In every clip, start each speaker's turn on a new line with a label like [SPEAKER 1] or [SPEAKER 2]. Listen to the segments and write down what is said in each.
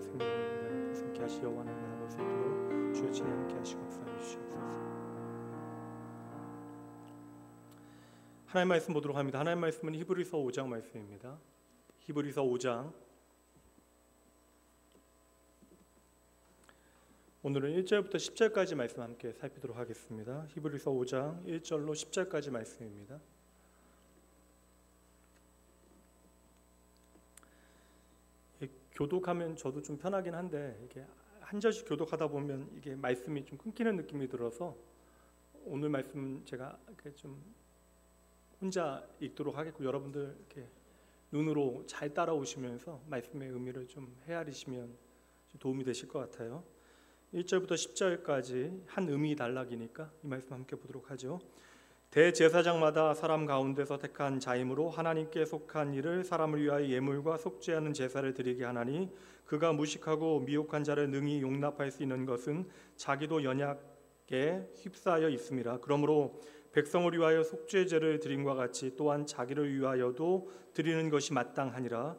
[SPEAKER 1] 말씀으로 은혜를 함께 하시 여호와는 만나볼 수 있도록 주의 친히 함께 하시고 역사해 주시옵소서. 하나님 말씀 보도록 합니다. 하나님 말씀은 히브리서 5장 말씀입니다. 히브리서 5장 오늘은 1절부터 10절까지 말씀 함께 살피도록 하겠습니다. 히브리서 5장 1절로 10절까지 말씀입니다. 교독하면 저도 좀 편하긴 한데 이게 한 절씩 교독하다 보면 이게 말씀이 좀 끊기는 느낌이 들어서 오늘 말씀 제가 이렇게 좀 혼자 읽도록 하겠고 여러분들 이렇게 눈으로 잘 따라오시면서 말씀의 의미를 좀 헤아리시면 좀 도움이 되실 것 같아요. 1절부터 10절까지 한 의미 단락이니까 이 말씀 함께 보도록 하죠. 대제사장마다 사람 가운데서 택한 자임으로 하나님께 속한 일을 사람을 위하여 예물과 속죄하는 제사를 드리게 하나니 그가 무식하고 미혹한 자를 능히 용납할 수 있는 것은 자기도 연약에 휩싸여 있음이라. 그러므로 백성을 위하여 속죄제를 드림과 같이 또한 자기를 위하여도 드리는 것이 마땅하니라.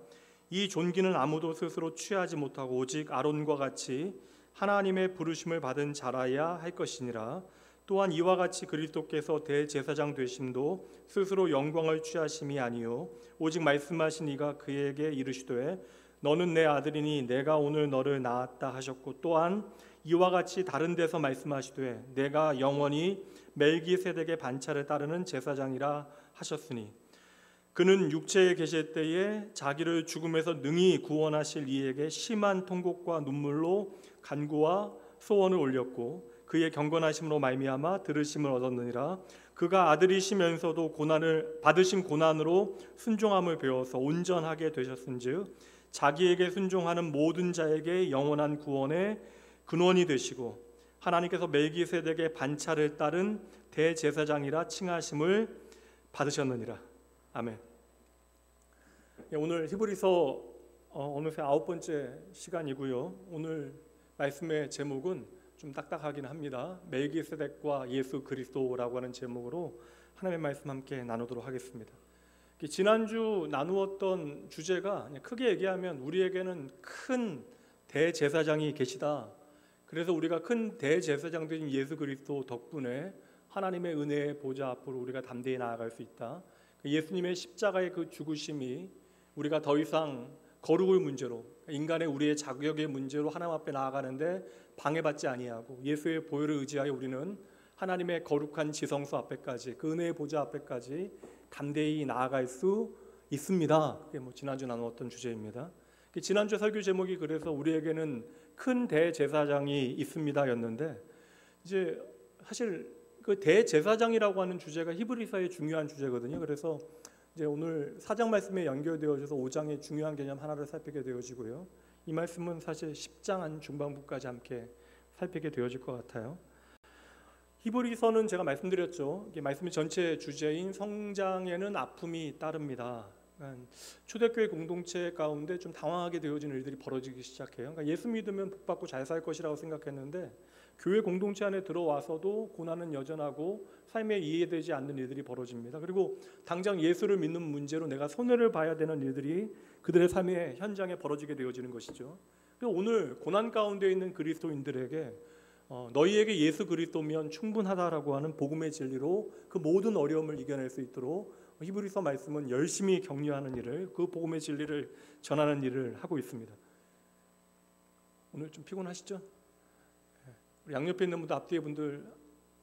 [SPEAKER 1] 이 존귀는 아무도 스스로 취하지 못하고 오직 아론과 같이 하나님의 부르심을 받은 자라야 할 것이니라. 또한 이와 같이 그리스도께서 대제사장 되심도 스스로 영광을 취하심이 아니요 오직 말씀하신 이가 그에게 이르시되 너는 내 아들이니 내가 오늘 너를 낳았다 하셨고 또한 이와 같이 다른 데서 말씀하시되 내가 영원히 멜기세덱의 반차를 따르는 제사장이라 하셨으니 그는 육체에 계실 때에 자기를 죽음에서 능히 구원하실 이에게 심한 통곡과 눈물로 간구와 소원을 올렸고 그의 경건하심으로 말미암아 들으심을 얻었느니라. 그가 아들이시면서도 고난을 받으신 고난으로 순종함을 배워서 온전하게 되셨은즉 자기에게 순종하는 모든 자에게 영원한 구원의 근원이 되시고 하나님께서 멜기세덱의 반차를 따른 대제사장이라 칭하심을 받으셨느니라. 아멘. 오늘 히브리서 어느새 9번째 시간이고요. 오늘 말씀의 제목은 좀 딱딱하긴 합니다. 멜기세덱과 예수 그리스도라고 하는 제목으로 하나님의 말씀 함께 나누도록 하겠습니다. 지난주 나누었던 주제가 크게 얘기하면 우리에게는 큰 대제사장이 계시다. 그래서 우리가 큰 대제사장 되신 예수 그리스도 덕분에 하나님의 은혜의 보좌 앞으로 우리가 담대히 나아갈 수 있다. 예수님의 십자가의 그 죽으심이 우리가 더 이상 거룩의 문제로 인간의 우리의 자격의 문제로 하나님 앞에 나아가는데 방해받지 아니하고 예수의 보혈을 의지하여 우리는 하나님의 거룩한 지성소 앞에까지 그 은혜의 보좌 앞에까지 담대히 나아갈 수 있습니다. 그게 지난주 나누었던 주제입니다. 지난주 설교 제목이 그래서 우리에게는 큰 대제사장이 있습니다였는데 이제 사실 그 대제사장이라고 하는 주제가 히브리서의 중요한 주제거든요. 그래서 이제 오늘 4장 말씀에 연결되어져서 5장의 중요한 개념 하나를 살피게 되어지고요. 이 말씀은 사실 10장 한 중반부까지 함께 살피게 되어질 것 같아요. 히브리서는 제가 말씀드렸죠. 이게 말씀의 전체 주제인 성장에는 아픔이 따릅니다. 그러니까 초대교회 공동체 가운데 좀 당황하게 되어지는 일들이 벌어지기 시작해요. 그러니까 예수 믿으면 복받고 잘 살 것이라고 생각했는데 교회 공동체 안에 들어와서도 고난은 여전하고 삶에 이해되지 않는 일들이 벌어집니다. 그리고 당장 예수를 믿는 문제로 내가 손해를 봐야 되는 일들이 그들의 삶의 현장에 벌어지게 되어지는 것이죠. 오늘 고난 가운데 있는 그리스도인들에게 너희에게 예수 그리스도면 충분하다라고 하는 복음의 진리로 그 모든 어려움을 이겨낼 수 있도록 히브리서 말씀은 열심히 격려하는 일을 그 복음의 진리를 전하는 일을 하고 있습니다. 오늘 좀 피곤하시죠? 우리 양옆에 있는 분들, 앞뒤에 분들,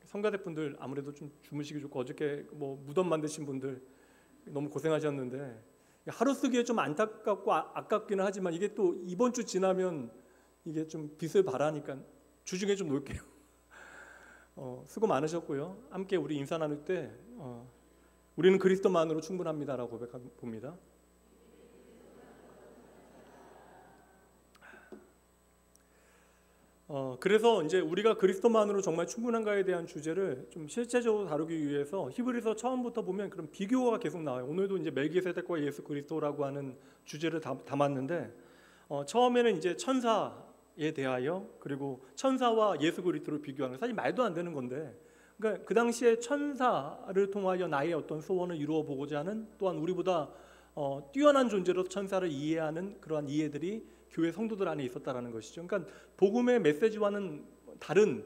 [SPEAKER 1] 성가대 분들 아무래도 좀 주무시기 좋고 어저께 무덤 만드신 분들 너무 고생하셨는데 하루 쓰기에 좀 안타깝고 아깝기는 하지만 이게 또 이번 주 지나면 이게 좀 빛을 발하니까 주중에 좀 놀게요. 수고 많으셨고요. 함께 우리 인사 나눌 때 우리는 그리스도만으로 충분합니다라고 고백합니다. 그래서 이제 우리가 그리스도만으로 정말 충분한가에 대한 주제를 좀 실제적으로 다루기 위해서 히브리서 처음부터 보면 그런 비교가 계속 나와요. 오늘도 이제 멜기세덱과 예수 그리스도라고 하는 주제를 담았는데 처음에는 이제 천사에 대하여 그리고 천사와 예수 그리스도를 비교하는 사실 말도 안 되는 건데 그러니까 그 당시에 천사를 통하여 나의 어떤 소원을 이루어 보고자 하는 또한 우리보다 뛰어난 존재로 천사를 이해하는 그러한 이해들이 교회 성도들 안에 있었다라는 것이죠. 그러니까 복음의 메시지와는 다른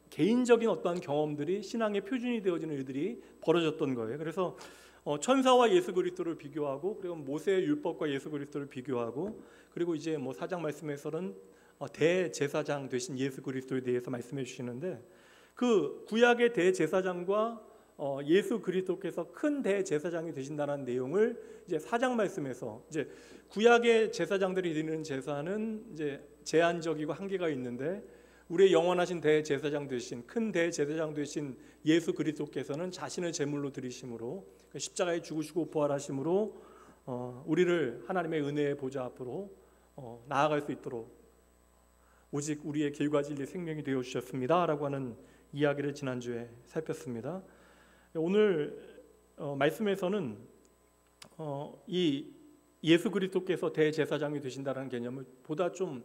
[SPEAKER 1] 개인적인 어떠한 경험들이 신앙의 표준이 되어지는 일들이 벌어졌던 거예요. 그래서 천사와 예수 그리스도를 비교하고, 그리고 모세의 율법과 예수 그리스도를 비교하고, 그리고 이제 뭐 4장 말씀에서는 대제사장 되신 예수 그리스도에 대해서 말씀해 주시는데, 그 구약의 대제사장과 예수 그리스도께서 큰 대제사장이 되신다는 내용을 이제 4장 말씀에서, 이제 구약의 제사장들이 드리는 제사는 이제 제한적이고 한계가 있는데, 우리의 영원하신 대제사장 되신, 큰 대제사장 되신 예수 그리스도께서는 자신을 제물로 드리심으로, 십자가에 죽으시고 부활하심으로 우리를 하나님의 은혜의 보좌 앞으로 나아갈 수 있도록 오직 우리의 길과 진리 생명이 되어 주셨습니다 라고 하는 이야기를 지난주에 살폈습니다. 오늘 말씀에서는 이 예수 그리스도께서 대제사장이 되신다는 개념을 보다 좀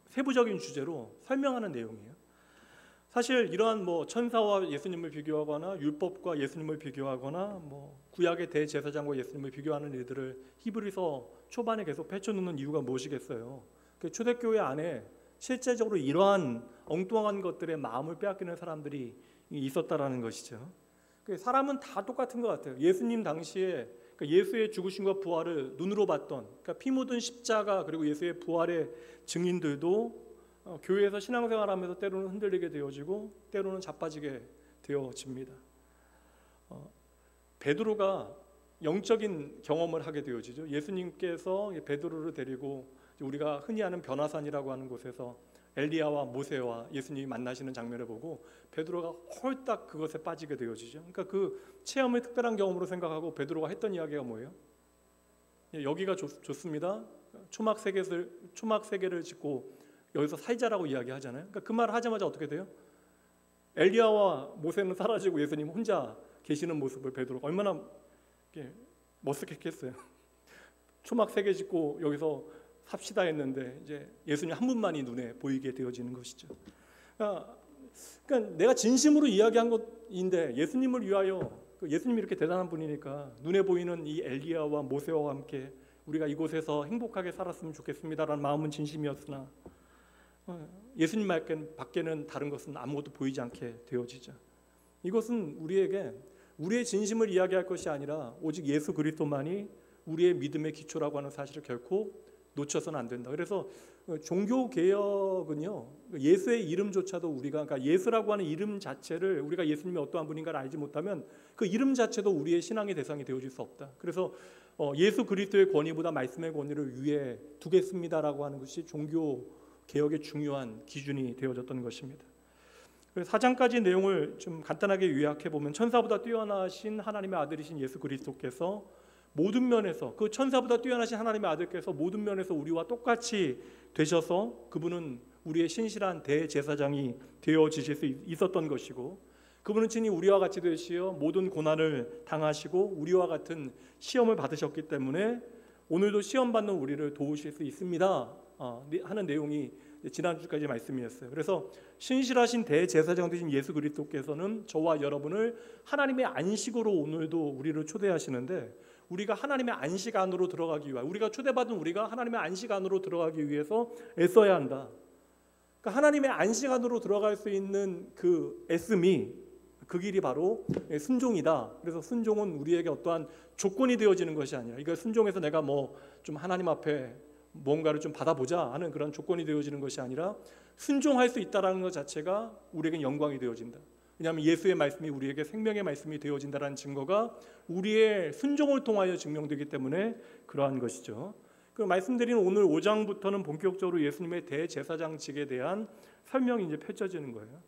[SPEAKER 1] 세부적인 주제로 설명하는 내용이에요. 사실 이러한 뭐 천사와 예수님을 비교하거나 율법과 예수님을 비교하거나 뭐 구약의 대제사장과 예수님을 비교하는 일들을 히브리서 초반에 계속 펼쳐놓는 이유가 무엇이겠어요? 초대교회 안에 실제적으로 이러한 엉뚱한 것들의 마음을 빼앗기는 사람들이 있었다라는 것이죠. 사람은 다 똑같은 것 같아요. 예수님 당시에 예수의 죽으심과 부활을 눈으로 봤던, 피 묻은 십자가 그리고 예수의 부활의 증인들도 교회에서 신앙생활하면서 때로는 흔들리게 되어지고 때로는 자빠지게 되어집니다. 베드로가 영적인 경험을 하게 되어지죠. 예수님께서 베드로를 데리고 우리가 흔히 아는 변화산이라고 하는 곳에서 엘리야와 모세와 예수님이 만나시는 장면을 보고 베드로가 홀딱 그것에 빠지게 되어지죠. 그러니까 그 체험을 특별한 경험으로 생각하고 베드로가 했던 이야기가 뭐예요? 여기가 좋습니다. 초막 세 개를 짓고 여기서 살자라고 이야기하잖아요. 그러니까 그 말을 하자마자 어떻게 돼요? 엘리야와 모세는 사라지고 예수님 혼자 계시는 모습을 베드로가 얼마나 멋스겠어요. 초막 3개 짓고 여기서 삽시다 했는데 이제 예수님 한 분만이 눈에 보이게 되어지는 것이죠. 그러니까 내가 진심으로 이야기한 것인데 예수님을 위하여, 예수님이 이렇게 대단한 분이니까 눈에 보이는 이 엘리야와 모세와 함께 우리가 이곳에서 행복하게 살았으면 좋겠습니다라는 마음은 진심이었으나 예수님 밖에는 다른 것은 아무것도 보이지 않게 되어지죠. 이것은 우리에게 우리의 진심을 이야기할 것이 아니라 오직 예수 그리스도만이 우리의 믿음의 기초라고 하는 사실을 결코 놓쳐서는 안 된다. 그래서 종교 개혁은요, 예수의 이름조차도 우리가, 그러니까 예수라고 하는 이름 자체를 우리가 예수님이 어떠한 분인가를 알지 못하면 그 이름 자체도 우리의 신앙의 대상이 되어질 수 없다. 그래서 예수 그리스도의 권위보다 말씀의 권위를 위에 두겠습니다라고 하는 것이 종교 개혁의 중요한 기준이 되어졌던 것입니다. 4장까지 내용을 좀 간단하게 요약해 보면, 천사보다 뛰어나신 하나님의 아들이신 예수 그리스도께서 모든 면에서, 그 천사보다 뛰어나신 하나님의 아들께서 모든 면에서 우리와 똑같이 되셔서 그분은 우리의 신실한 대제사장이 되어지실 수 있었던 것이고, 그분은 친히 우리와 같이 되시어 모든 고난을 당하시고 우리와 같은 시험을 받으셨기 때문에 오늘도 시험 받는 우리를 도우실 수 있습니다 하는 내용이 지난주까지 말씀이었어요. 그래서 신실하신 대제사장 되신 예수 그리스도께서는 저와 여러분을 하나님의 안식으로 오늘도 우리를 초대하시는데, 우리가 하나님의 안식 안으로 들어가기 위해, 우리가 초대받은 우리가 하나님의 안식 안으로 들어가기 위해서 애써야 한다. 그러니까 하나님의 안식 안으로 들어갈 수 있는 그 애씀이, 그 길이 바로 순종이다. 그래서 순종은 우리에게 어떠한 조건이 되어지는 것이 아니라, 이거 순종해서 내가 뭐 좀 하나님 앞에 뭔가를 좀 받아보자 하는 그런 조건이 되어지는 것이 아니라 순종할 수 있다는 것 자체가 우리에게 영광이 되어진다. 왜냐하면 예수의 말씀이 우리에게 생명의 말씀이 되어진다는 증거가 우리의 순종을 통하여 증명되기 때문에 그러한 것이죠. 그 말씀드린 오늘 5장부터는 본격적으로 예수님의 대제사장직에 대한 설명이 이제 펼쳐지는 거예요.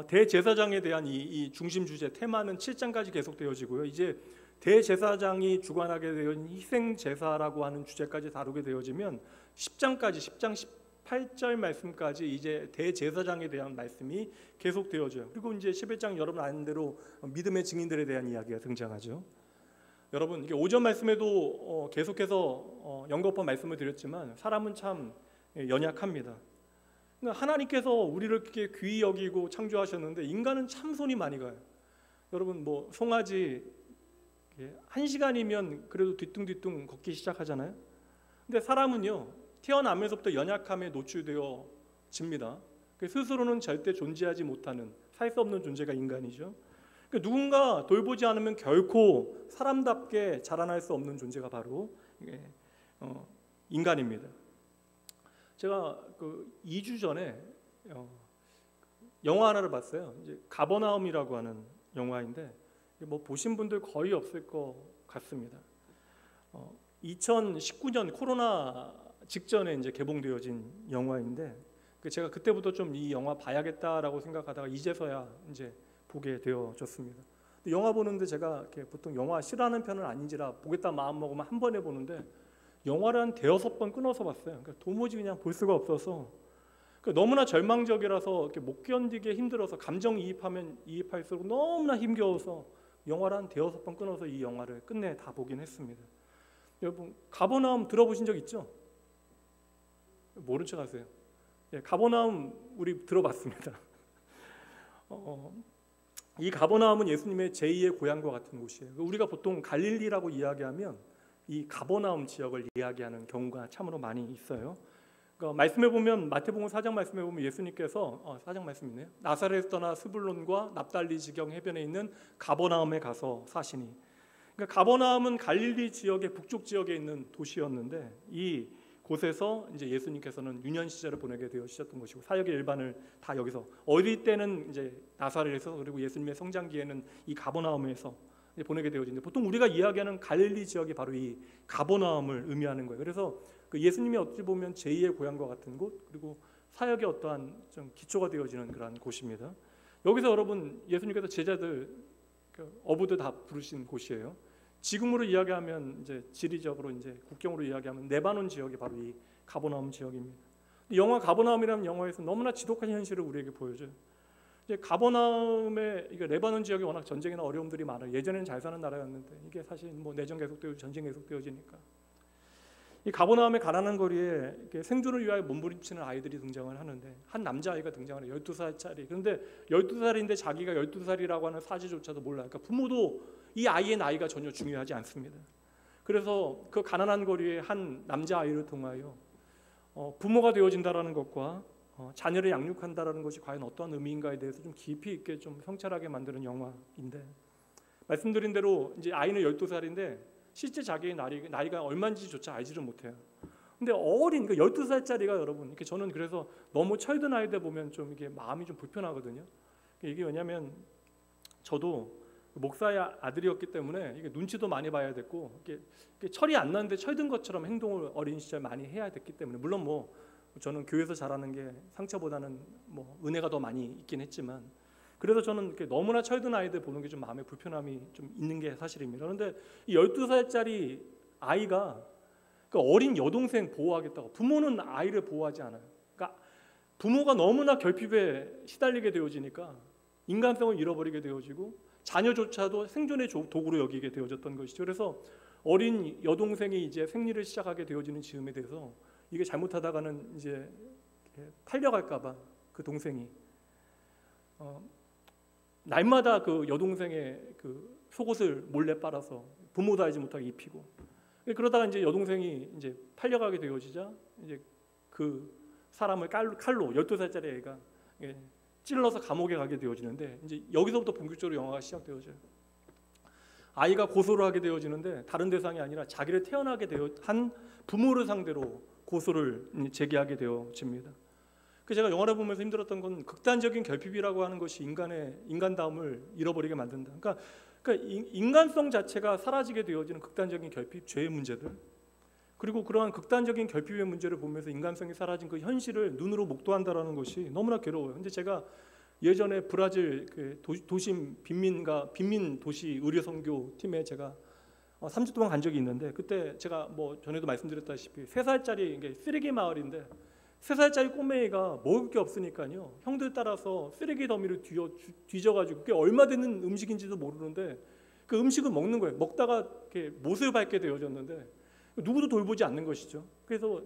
[SPEAKER 1] 대제사장에 대한 이 중심 주제 테마는 7장까지 계속되어지고요. 이제 대제사장이 주관하게 된 희생제사라고 하는 주제까지 다루게 되어지면 10장 18절 말씀까지 이제 대제사장에 대한 말씀이 계속되어져요. 그리고 이제 11장 여러분 아는 대로 믿음의 증인들에 대한 이야기가 등장하죠. 여러분, 이게 5절 말씀에도 계속해서 연거푸 말씀을 드렸지만 사람은 참 연약합니다. 그러니까 하나님께서 우리를 이렇게 귀히 여기고 창조하셨는데 인간은 참 손이 많이 가요. 여러분, 뭐 송아지 1시간이면 그래도 뒤뚱뒤뚱 걷기 시작하잖아요. 근데 사람은요, 태어나면서부터 연약함에 노출되어집니다. 스스로는 절대 존재하지 못하는, 살 수 없는 존재가 인간이죠. 누군가 돌보지 않으면 결코 사람답게 자라날 수 없는 존재가 바로 인간입니다. 제가 2주 전에 영화 하나를 봤어요. 이제 가버나움이라고 하는 영화인데 뭐 보신 분들 거의 없을 것 같습니다. 2019년 코로나 직전에 이제 개봉되어진 영화인데 제가 그때부터 좀 이 영화 봐야겠다라고 생각하다가 이제서야 이제 보게 되어졌습니다. 영화 보는데 제가 이렇게 보통 영화 싫어하는 편은 아닌지라 보겠다 마음 먹으면 한 번에 보는데 영화를 한 5번 끊어서 봤어요. 그러니까 도무지 그냥 볼 수가 없어서 너무나 절망적이라서 이렇게 못 견디게 힘들어서 감정 이입하면 이입할수록 너무나 힘겨워서 영화를 한 5번 끊어서 이 영화를 끝내 다 보긴 했습니다. 여러분 가버나움 들어보신 적 있죠? 모른 척 하세요. 예, 가버나움 우리 들어봤습니다. 이 가버나움은 예수님의 제2의 고향과 같은 곳이에요. 우리가 보통 갈릴리라고 이야기하면 이 가버나움 지역을 이야기하는 경우가 참으로 많이 있어요. 그러니까 말씀해 보면 마태복음 4장 말씀해 보면 예수님께서 4장 말씀 있네요. 나사렛에서 떠나 스불론과 납달리 지경 해변에 있는 가버나움에 가서 사시니. 그러니까 가버나움은 갈릴리 지역의 북쪽 지역에 있는 도시였는데 이 곳에서 이제 예수님께서는 유년 시절을 보내게 되어지셨던 것이고 사역의 일반을 다 여기서 어릴 때는 이제 나사렛에서 그리고 예수님의 성장기에는 이 가버나움에서 보내게 되어지는데 보통 우리가 이야기하는 갈릴리 지역이 바로 이 가버나움을 의미하는 거예요. 그래서 예수님이 어찌 보면 제2의 고향과 같은 곳 그리고 사역의 어떠한 좀 기초가 되어지는 그런 곳입니다. 여기서 여러분 예수님께서 제자들 어부들 다 부르신 곳이에요. 지금으로 이야기하면 이제 지리적으로 이제 국경으로 이야기하면 레바논 지역이 바로 이 가버나움 지역입니다. 영화 가버나움이라는 영화에서 너무나 지독한 현실을 우리에게 보여줘요. 이제 가버나움의 이게 레바논 지역이 워낙 전쟁이나 어려움들이 많아요. 예전에는 잘 사는 나라였는데 이게 사실 뭐 내전 계속되고 전쟁 계속되어지니까 이 가버나움의 가난한 거리에 생존을 위하여 몸부림치는 아이들이 등장을 하는데 한 남자아이가 등장을 해요. 12살짜리. 그런데 12살인데 자기가 12살이라고 하는 사실조차도 몰라요. 그러니까 부모도 이 아이의 나이가 전혀 중요하지 않습니다. 그래서 그 가난한 거리에 한 남자아이를 통하여 부모가 되어진다라는 것과 자녀를 양육한다라는 것이 과연 어떠한 의미인가에 대해서 좀 깊이 있게 좀 성찰하게 만드는 영화인데 말씀드린 대로 이제 아이는 12살인데 실제 자기의 나이가 얼마인지조차 알지를 못해요. 근데 어린 12살짜리가 여러분 이렇게 저는 그래서 너무 철든 아이들 보면 좀 이게 마음이 좀 불편하거든요. 이게 왜냐하면 저도 목사의 아들이었기 때문에 이게 눈치도 많이 봐야 됐고 이게 철이 안 나는데 철든 것처럼 행동을 어린 시절 많이 해야 됐기 때문에 물론 뭐 저는 교회에서 자라는 게 상처보다는 뭐 은혜가 더 많이 있긴 했지만 그래서 저는 이렇게 너무나 철든 아이들 보는 게 좀 마음에 불편함이 좀 있는 게 사실입니다. 그런데 이 12살짜리 아이가 그 어린 여동생 보호하겠다고 부모는 아이를 보호하지 않아요. 그러니까 부모가 너무나 결핍에 시달리게 되어지니까 인간성을 잃어버리게 되어지고 자녀조차도 생존의 도구로 여기게 되어졌던 것이죠. 그래서 어린 여동생이 이제 생리를 시작하게 되어지는 즈음에 대해서 이게 잘못하다가는 이제 팔려갈까봐 그 동생이 날마다 그 여동생의 그 속옷을 몰래 빨아서 부모도 알지 못하게 입히고 그러다가 이제 여동생이 이제 팔려가게 되어지자 이제 그 사람을 칼로 12살짜리 애가 찔러서 감옥에 가게 되어지는데 이제 여기서부터 본격적으로 영화가 시작되어져요. 아이가 고소를 하게 되어지는데 다른 대상이 아니라 자기를 태어나게 한 부모를 상대로 고소를 제기하게 되어집니다. 제가 영화를 보면서 힘들었던 건 극단적인 결핍이라고 하는 것이 인간다움을 잃어버리게 만든다. 그러니까 인간성 자체가 사라지게 되어지는 극단적인 결핍, 죄의 문제들 그리고 그러한 극단적인 결핍의 문제를 보면서 인간성이 사라진 그 현실을 눈으로 목도한다라는 것이 너무나 괴로워요. 근데 제가 예전에 브라질 그 도심 빈민 도시 의료 선교 팀에 제가 3주 동안 간 적이 있는데 그때 제가 뭐 전에도 말씀드렸다시피 3살짜리 이게 쓰레기 마을인데 3살짜리 꼬맹이가 먹을 게 없으니까요 형들 따라서 쓰레기 더미를 뒤져가지고 그게 얼마 되는 음식인지도 모르는데 그 음식을 먹는 거예요. 먹다가 이렇게 못을 밟게 되어졌는데 누구도 돌보지 않는 것이죠. 그래서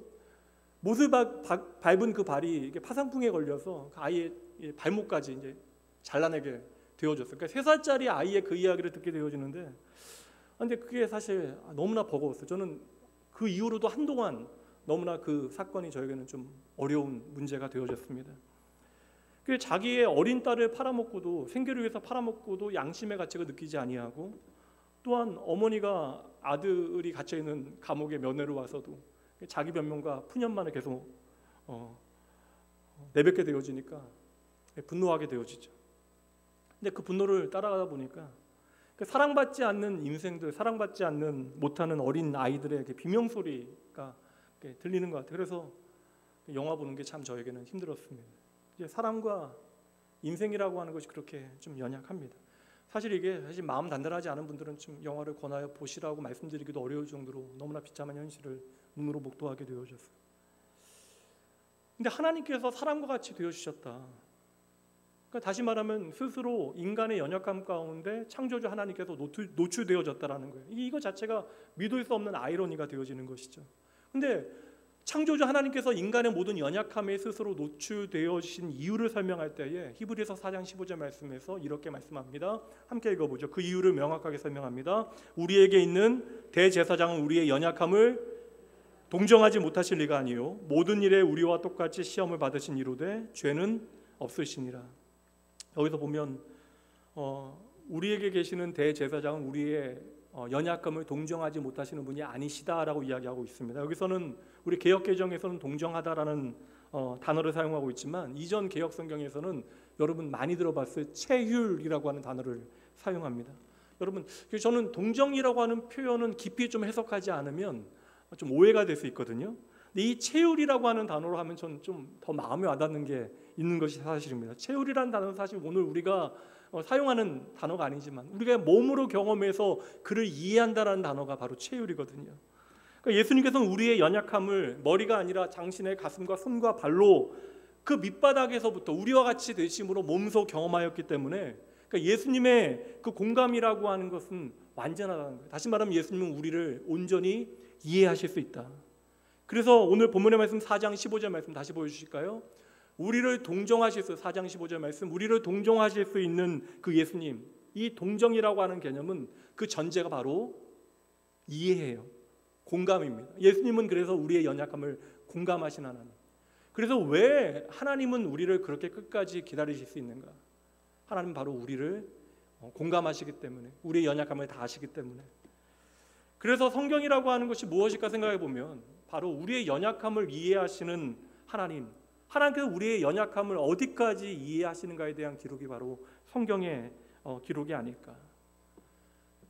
[SPEAKER 1] 못을 밟은 그 발이 이게 파상풍에 걸려서 그 아이의 발목까지 이제 잘라내게 되어졌어요. 그러니까 3살짜리 아이의 그 이야기를 듣게 되어지는데 근데 그게 사실 너무나 버거웠어요. 저는 그 이후로도 한동안 너무나 그 사건이 저에게는 좀 어려운 문제가 되어졌습니다. 그 자기의 어린 딸을 팔아먹고도, 생계를 위해서 팔아먹고도 양심의 가책을 느끼지 아니하고, 또한 어머니가 아들이 갇혀 있는 감옥에 면회로 와서도 자기 변명과 푸념만을 계속 내뱉게 되어지니까 분노하게 되어지죠. 근데 그 분노를 따라가다 보니까 사랑받지 않는 인생들, 사랑받지 않는 못하는 어린 아이들의 비명소리가 들리는 것 같아요. 그래서 영화 보는 게 참 저에게는 힘들었습니다. 이제 사람과 인생이라고 하는 것이 그렇게 좀 연약합니다. 사실 이게 마음 단단하지 않은 분들은 좀 영화를 권하여 보시라고 말씀드리기도 어려울 정도로 너무나 비참한 현실을 눈으로 목도하게 되어졌어요. 근데 하나님께서 사람과 같이 되어주셨다. 그러니까 다시 말하면 스스로 인간의 연약함 가운데 창조주 하나님께서 노출되어졌다라는 거예요. 이거 자체가 믿을 수 없는 아이러니가 되어지는 것이죠. 근데 창조주 하나님께서 인간의 모든 연약함에 스스로 노출되어진 이유를 설명할 때에 히브리서 4장 15절 말씀에서 이렇게 말씀합니다. 함께 읽어보죠. 그 이유를 명확하게 설명합니다. 우리에게 있는 대제사장은 우리의 연약함을 동정하지 못하실 리가 아니요 모든 일에 우리와 똑같이 시험을 받으신 이로되 죄는 없으시니라. 여기서 보면 우리에게 계시는 대제사장은 우리의 연약함을 동정하지 못하시는 분이 아니시다라고 이야기하고 있습니다. 여기서는 우리 개역개정에서는 동정하다라는 단어를 사용하고 있지만 이전 개역성경에서는 여러분 많이 들어봤을 체휼이라고 하는 단어를 사용합니다. 여러분, 저는 동정이라고 하는 표현은 깊이 좀 해석하지 않으면 좀 오해가 될 수 있거든요. 근데 이 체휼이라고 하는 단어로 하면 저는 좀 더 마음에 와닿는 게 있는 것이 사실입니다. 체휼이라는 단어는 사실 오늘 우리가 사용하는 단어가 아니지만 우리가 몸으로 경험해서 그를 이해한다라는 단어가 바로 체휼이거든요. 그러니까 예수님께서는 우리의 연약함을 머리가 아니라 당신의 가슴과 손과 발로 그 밑바닥에서부터 우리와 같이 되심으로 몸소 경험하였기 때문에 그러니까 예수님의 그 공감이라고 하는 것은 완전하다는 거예요. 다시 말하면 예수님은 우리를 온전히 이해하실 수 있다. 그래서 오늘 본문의 말씀 4장 15절 말씀 다시 보여주실까요? 우리를 동정하실 수 4장 15절 말씀 우리를 동정하실 수 있는 그 예수님, 이 동정이라고 하는 개념은 그 전제가 바로 이해해요. 공감입니다. 예수님은 그래서 우리의 연약함을 공감하신 하나님. 그래서 왜 하나님은 우리를 그렇게 끝까지 기다리실 수 있는가? 하나님은 바로 우리를 공감하시기 때문에, 우리의 연약함을 다 아시기 때문에. 그래서 성경이라고 하는 것이 무엇일까 생각해 보면 바로 우리의 연약함을 이해하시는 하나님, 하나님께서 우리의 연약함을 어디까지 이해하시는가에 대한 기록이 바로 성경의 기록이 아닐까.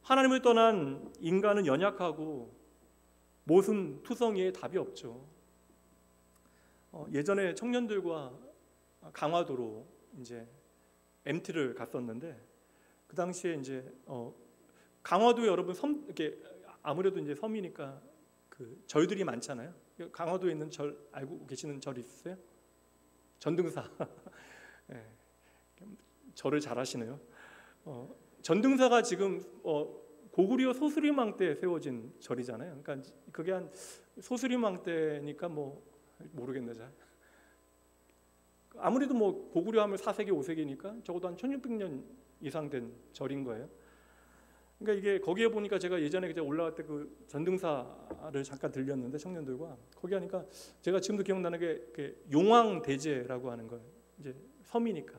[SPEAKER 1] 하나님을 떠난 인간은 연약하고 모순투성이의 답이 없죠. 예전에 청년들과 강화도로 이제 MT를 갔었는데 그 당시에 이제 강화도에 여러분 섬 이렇게 아무래도 이제 섬이니까 그 절들이 많잖아요. 강화도에 있는 절 알고 계시는 절 있으세요? 전등사. 네. 절을 잘 하시네요. 전등사가 지금 고구려 소수림왕 때 세워진 절이잖아요. 그러니까 그게 한 소수림왕 때니까 뭐 모르겠네 잘. 아무래도 뭐 고구려 하면 4세기 5세기니까 적어도 한 1600년 이상 된 절인 거예요. 그러니까 이게 거기에 보니까 제가 예전에 올라갈 때 그 전등사를 잠깐 들렸는데 청년들과 거기 하니까 제가 지금도 기억나는 게 용왕대제라고 하는 거예요. 이제 섬이니까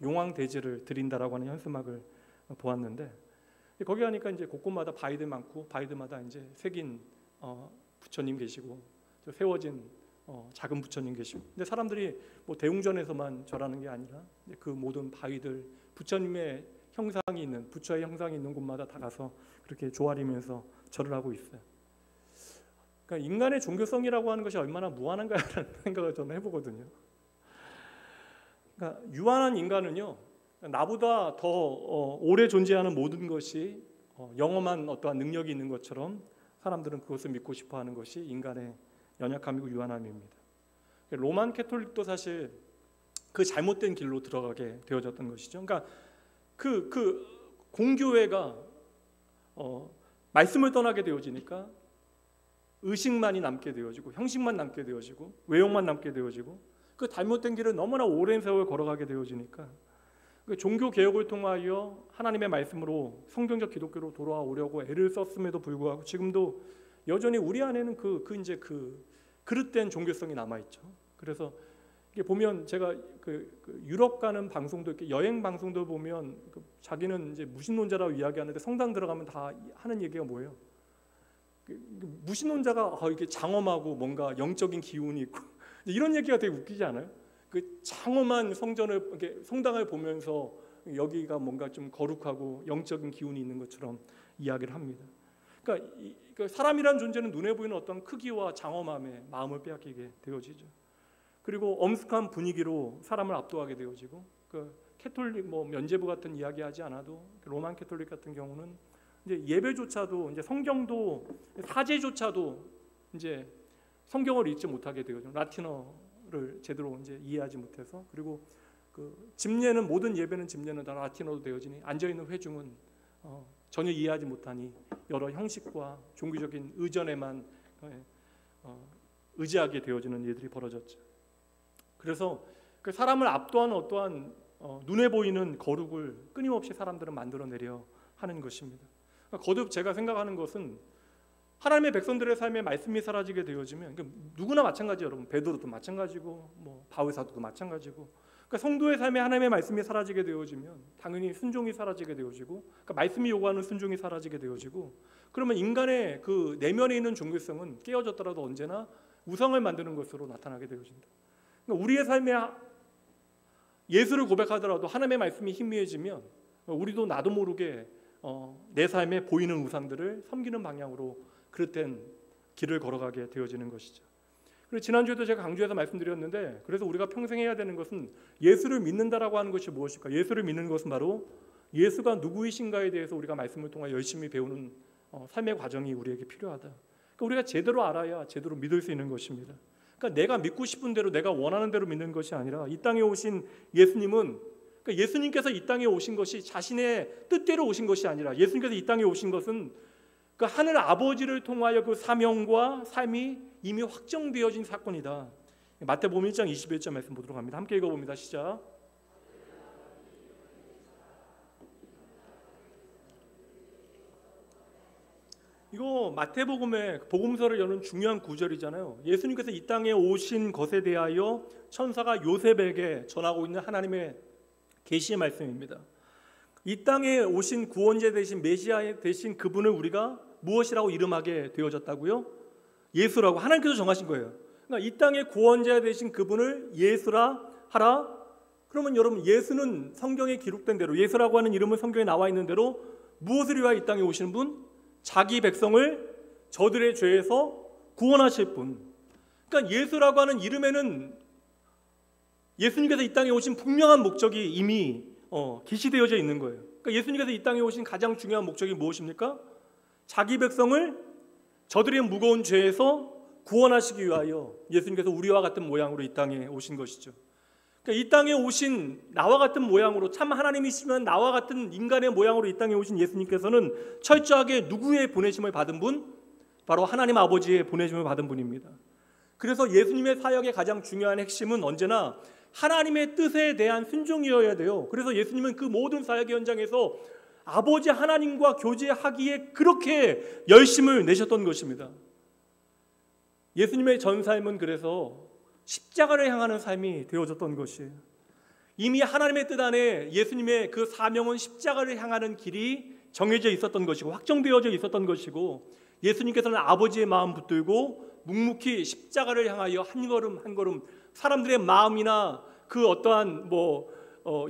[SPEAKER 1] 용왕대제를 드린다라고 하는 현수막을 보았는데 거기 하니까 이제 곳곳마다 바위들 많고 바위들마다 이제 새긴 부처님 계시고 세워진 작은 부처님 계시고 근데 사람들이 뭐 대웅전에서만 절하는 게 아니라 그 모든 바위들 부처님의 형상이 있는 부처의 형상이 있는 곳마다 다 가서 그렇게 조아리면서 절을 하고 있어요. 그러니까 인간의 종교성이라고 하는 것이 얼마나 무한한가라는 생각을 저는 해보거든요. 그러니까 유한한 인간은요, 나보다 더 오래 존재하는 모든 것이 영험한 어떠한 능력이 있는 것처럼 사람들은 그것을 믿고 싶어하는 것이 인간의 연약함이고 유한함입니다. 로만 캐톨릭도 사실 그 잘못된 길로 들어가게 되어졌던 것이죠. 그러니까 그 공교회가 말씀을 떠나게 되어지니까 의식만이 남게 되어지고 형식만 남게 되어지고 외형만 남게 되어지고 그 잘못된 길을 너무나 오랜 세월 걸어가게 되어지니까 종교 개혁을 통하여 하나님의 말씀으로 성경적 기독교로 돌아오려고 애를 썼음에도 불구하고 지금도 여전히 우리 안에는 이제 그릇된 종교성이 남아 있죠. 그래서 이게 보면 제가 그 유럽 가는 방송도 이렇게 여행 방송도 보면 자기는 이제 무신론자라고 이야기하는데 성당 들어가면 다 하는 얘기가 뭐예요? 무신론자가 이렇게 장엄하고 뭔가 영적인 기운이 있고 이런 얘기가 되게 웃기지 않아요? 그 장엄한 성당을 보면서 여기가 뭔가 좀 거룩하고 영적인 기운이 있는 것처럼 이야기를 합니다. 그러니까 사람이란 존재는 눈에 보이는 어떤 크기와 장엄함에 마음을 빼앗기게 되어지죠. 그리고 엄숙한 분위기로 사람을 압도하게 되어지고 캐톨릭 면죄부 같은 이야기하지 않아도 로만 캐톨릭 같은 경우는 이제 예배조차도 이제 성경도 사제조차도 이제 성경을 읽지 못하게 되어죠. 라틴어를 제대로 이제 이해하지 못해서 그리고 집례는 모든 예배는 집례는 다 라틴어로 되어지니 앉아 있는 회중은 전혀 이해하지 못하니 여러 형식과 종교적인 의전에만 의지하게 되어지는 일들이 벌어졌죠. 그래서 그 사람을 압도하는 어떠한 눈에 보이는 거룩을 끊임없이 사람들은 만들어내려 하는 것입니다. 거듭 제가 생각하는 것은 하나님의 백성들의 삶에 말씀이 사라지게 되어지면 누구나 마찬가지예요. 여러분 베드로도 마찬가지고 바울 사도도 마찬가지고 성도의 삶에 하나님의 말씀이 사라지게 되어지면 당연히 순종이 사라지게 되어지고 말씀이 요구하는 순종이 사라지게 되어지고 그러면 인간의 그 내면에 있는 종교성은 깨어졌더라도 언제나 우상을 만드는 것으로 나타나게 되어진다. 우리의 삶에 예수를 고백하더라도 하나님의 말씀이 희미해지면 우리도 나도 모르게 내 삶에 보이는 우상들을 섬기는 방향으로 그릇된 길을 걸어가게 되어지는 것이죠. 그리고 지난주에도 제가 강조해서 말씀드렸는데 그래서 우리가 평생 해야 되는 것은 예수를 믿는다라고 하는 것이 무엇일까? 예수를 믿는 것은 바로 예수가 누구이신가에 대해서 우리가 말씀을 통해 열심히 배우는 삶의 과정이 우리에게 필요하다. 그러니까 우리가 제대로 알아야 제대로 믿을 수 있는 것입니다. 그러니까 내가 믿고 싶은 대로 내가 원하는 대로 믿는 것이 아니라 이 땅에 오신 예수님은 그러니까 예수님께서 이 땅에 오신 것이 자신의 뜻대로 오신 것이 아니라 예수님께서 이 땅에 오신 것은 그 하늘 아버지를 통하여 그 사명과 삶이 이미 확정되어진 사건이다. 마태복음 1장 21절 말씀 보도록 합니다. 함께 읽어봅니다. 시작. 이거 마태복음의 복음서를 여는 중요한 구절이잖아요. 예수님께서 이 땅에 오신 것에 대하여 천사가 요셉에게 전하고 있는 하나님의 계시의 말씀입니다. 이 땅에 오신 구원자 되신 메시아 되신 그분을 우리가 무엇이라고 이름하게 되어졌다고요? 예수라고 하나님께서 정하신 거예요. 그러니까 이 땅의 구원자 되신 그분을 예수라 하라. 그러면 여러분 예수는 성경에 기록된 대로 예수라고 하는 이름은 성경에 나와 있는 대로 무엇을 위하여 이 땅에 오시는 분? 자기 백성을 저들의 죄에서 구원하실 분. 그러니까 예수라고 하는 이름에는 예수님께서 이 땅에 오신 분명한 목적이 이미 기시되어져 있는 거예요. 그러니까 예수님께서 이 땅에 오신 가장 중요한 목적이 무엇입니까? 자기 백성을 저들의 무거운 죄에서 구원하시기 위하여 예수님께서 우리와 같은 모양으로 이 땅에 오신 것이죠. 그러니까 이 땅에 오신 나와 같은 모양으로 참 하나님이시면 나와 같은 인간의 모양으로 이 땅에 오신 예수님께서는 철저하게 누구의 보내심을 받은 분? 바로 하나님 아버지의 보내심을 받은 분입니다. 그래서 예수님의 사역의 가장 중요한 핵심은 언제나 하나님의 뜻에 대한 순종이어야 돼요. 그래서 예수님은 그 모든 사역의 현장에서 아버지 하나님과 교제하기에 그렇게 열심을 내셨던 것입니다. 예수님의 전 삶은 그래서 십자가를 향하는 삶이 되어졌던 것이에요. 이미 하나님의 뜻 안에 예수님의 그 사명은 십자가를 향하는 길이 정해져 있었던 것이고 확정되어져 있었던 것이고 예수님께서는 아버지의 마음 붙들고 묵묵히 십자가를 향하여 한 걸음 한 걸음 사람들의 마음이나 그 어떠한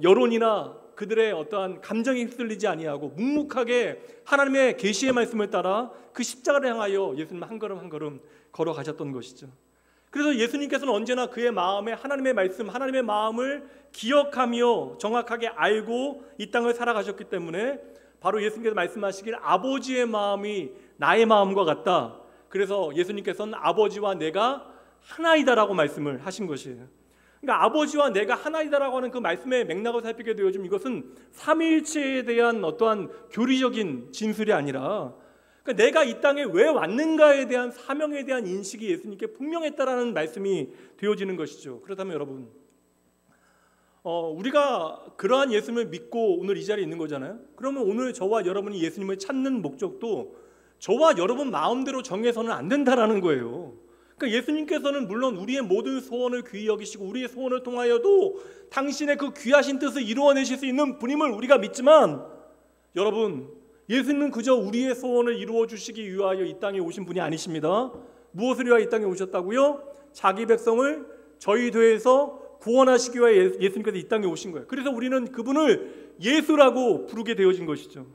[SPEAKER 1] 여론이나 그들의 어떠한 감정에 휩쓸리지 아니하고 묵묵하게 하나님의 계시의 말씀을 따라 그 십자가를 향하여 예수님 한 걸음 한 걸음 걸어가셨던 것이죠. 그래서 예수님께서는 언제나 그의 마음에 하나님의 말씀, 하나님의 마음을 기억하며 정확하게 알고 이 땅을 살아가셨기 때문에 바로 예수님께서 말씀하시길 아버지의 마음이 나의 마음과 같다. 그래서 예수님께서는 아버지와 내가 하나이다라고 말씀을 하신 것이에요. 그러니까 아버지와 내가 하나이다라고 하는 그 말씀의 맥락을 살피게 되어지면 이것은 삼위일체에 대한 어떠한 교리적인 진술이 아니라 그러니까 내가 이 땅에 왜 왔는가에 대한 사명에 대한 인식이 예수님께 분명했다라는 말씀이 되어지는 것이죠. 그렇다면 여러분 우리가 그러한 예수님을 믿고 오늘 이 자리에 있는 거잖아요. 그러면 오늘 저와 여러분이 예수님을 찾는 목적도 저와 여러분 마음대로 정해서는 안 된다라는 거예요. 그러니까 예수님께서는 물론 우리의 모든 소원을 귀히 여기시고 우리의 소원을 통하여도 당신의 그 귀하신 뜻을 이루어내실 수 있는 분임을 우리가 믿지만, 여러분, 예수님은 그저 우리의 소원을 이루어 주시기 위하여 이 땅에 오신 분이 아니십니다. 무엇을 위하여 이 땅에 오셨다고요? 자기 백성을 저희 죄에서 구원하시기 위하여 예수님께서 이 땅에 오신 거예요. 그래서 우리는 그분을 예수라고 부르게 되어진 것이죠.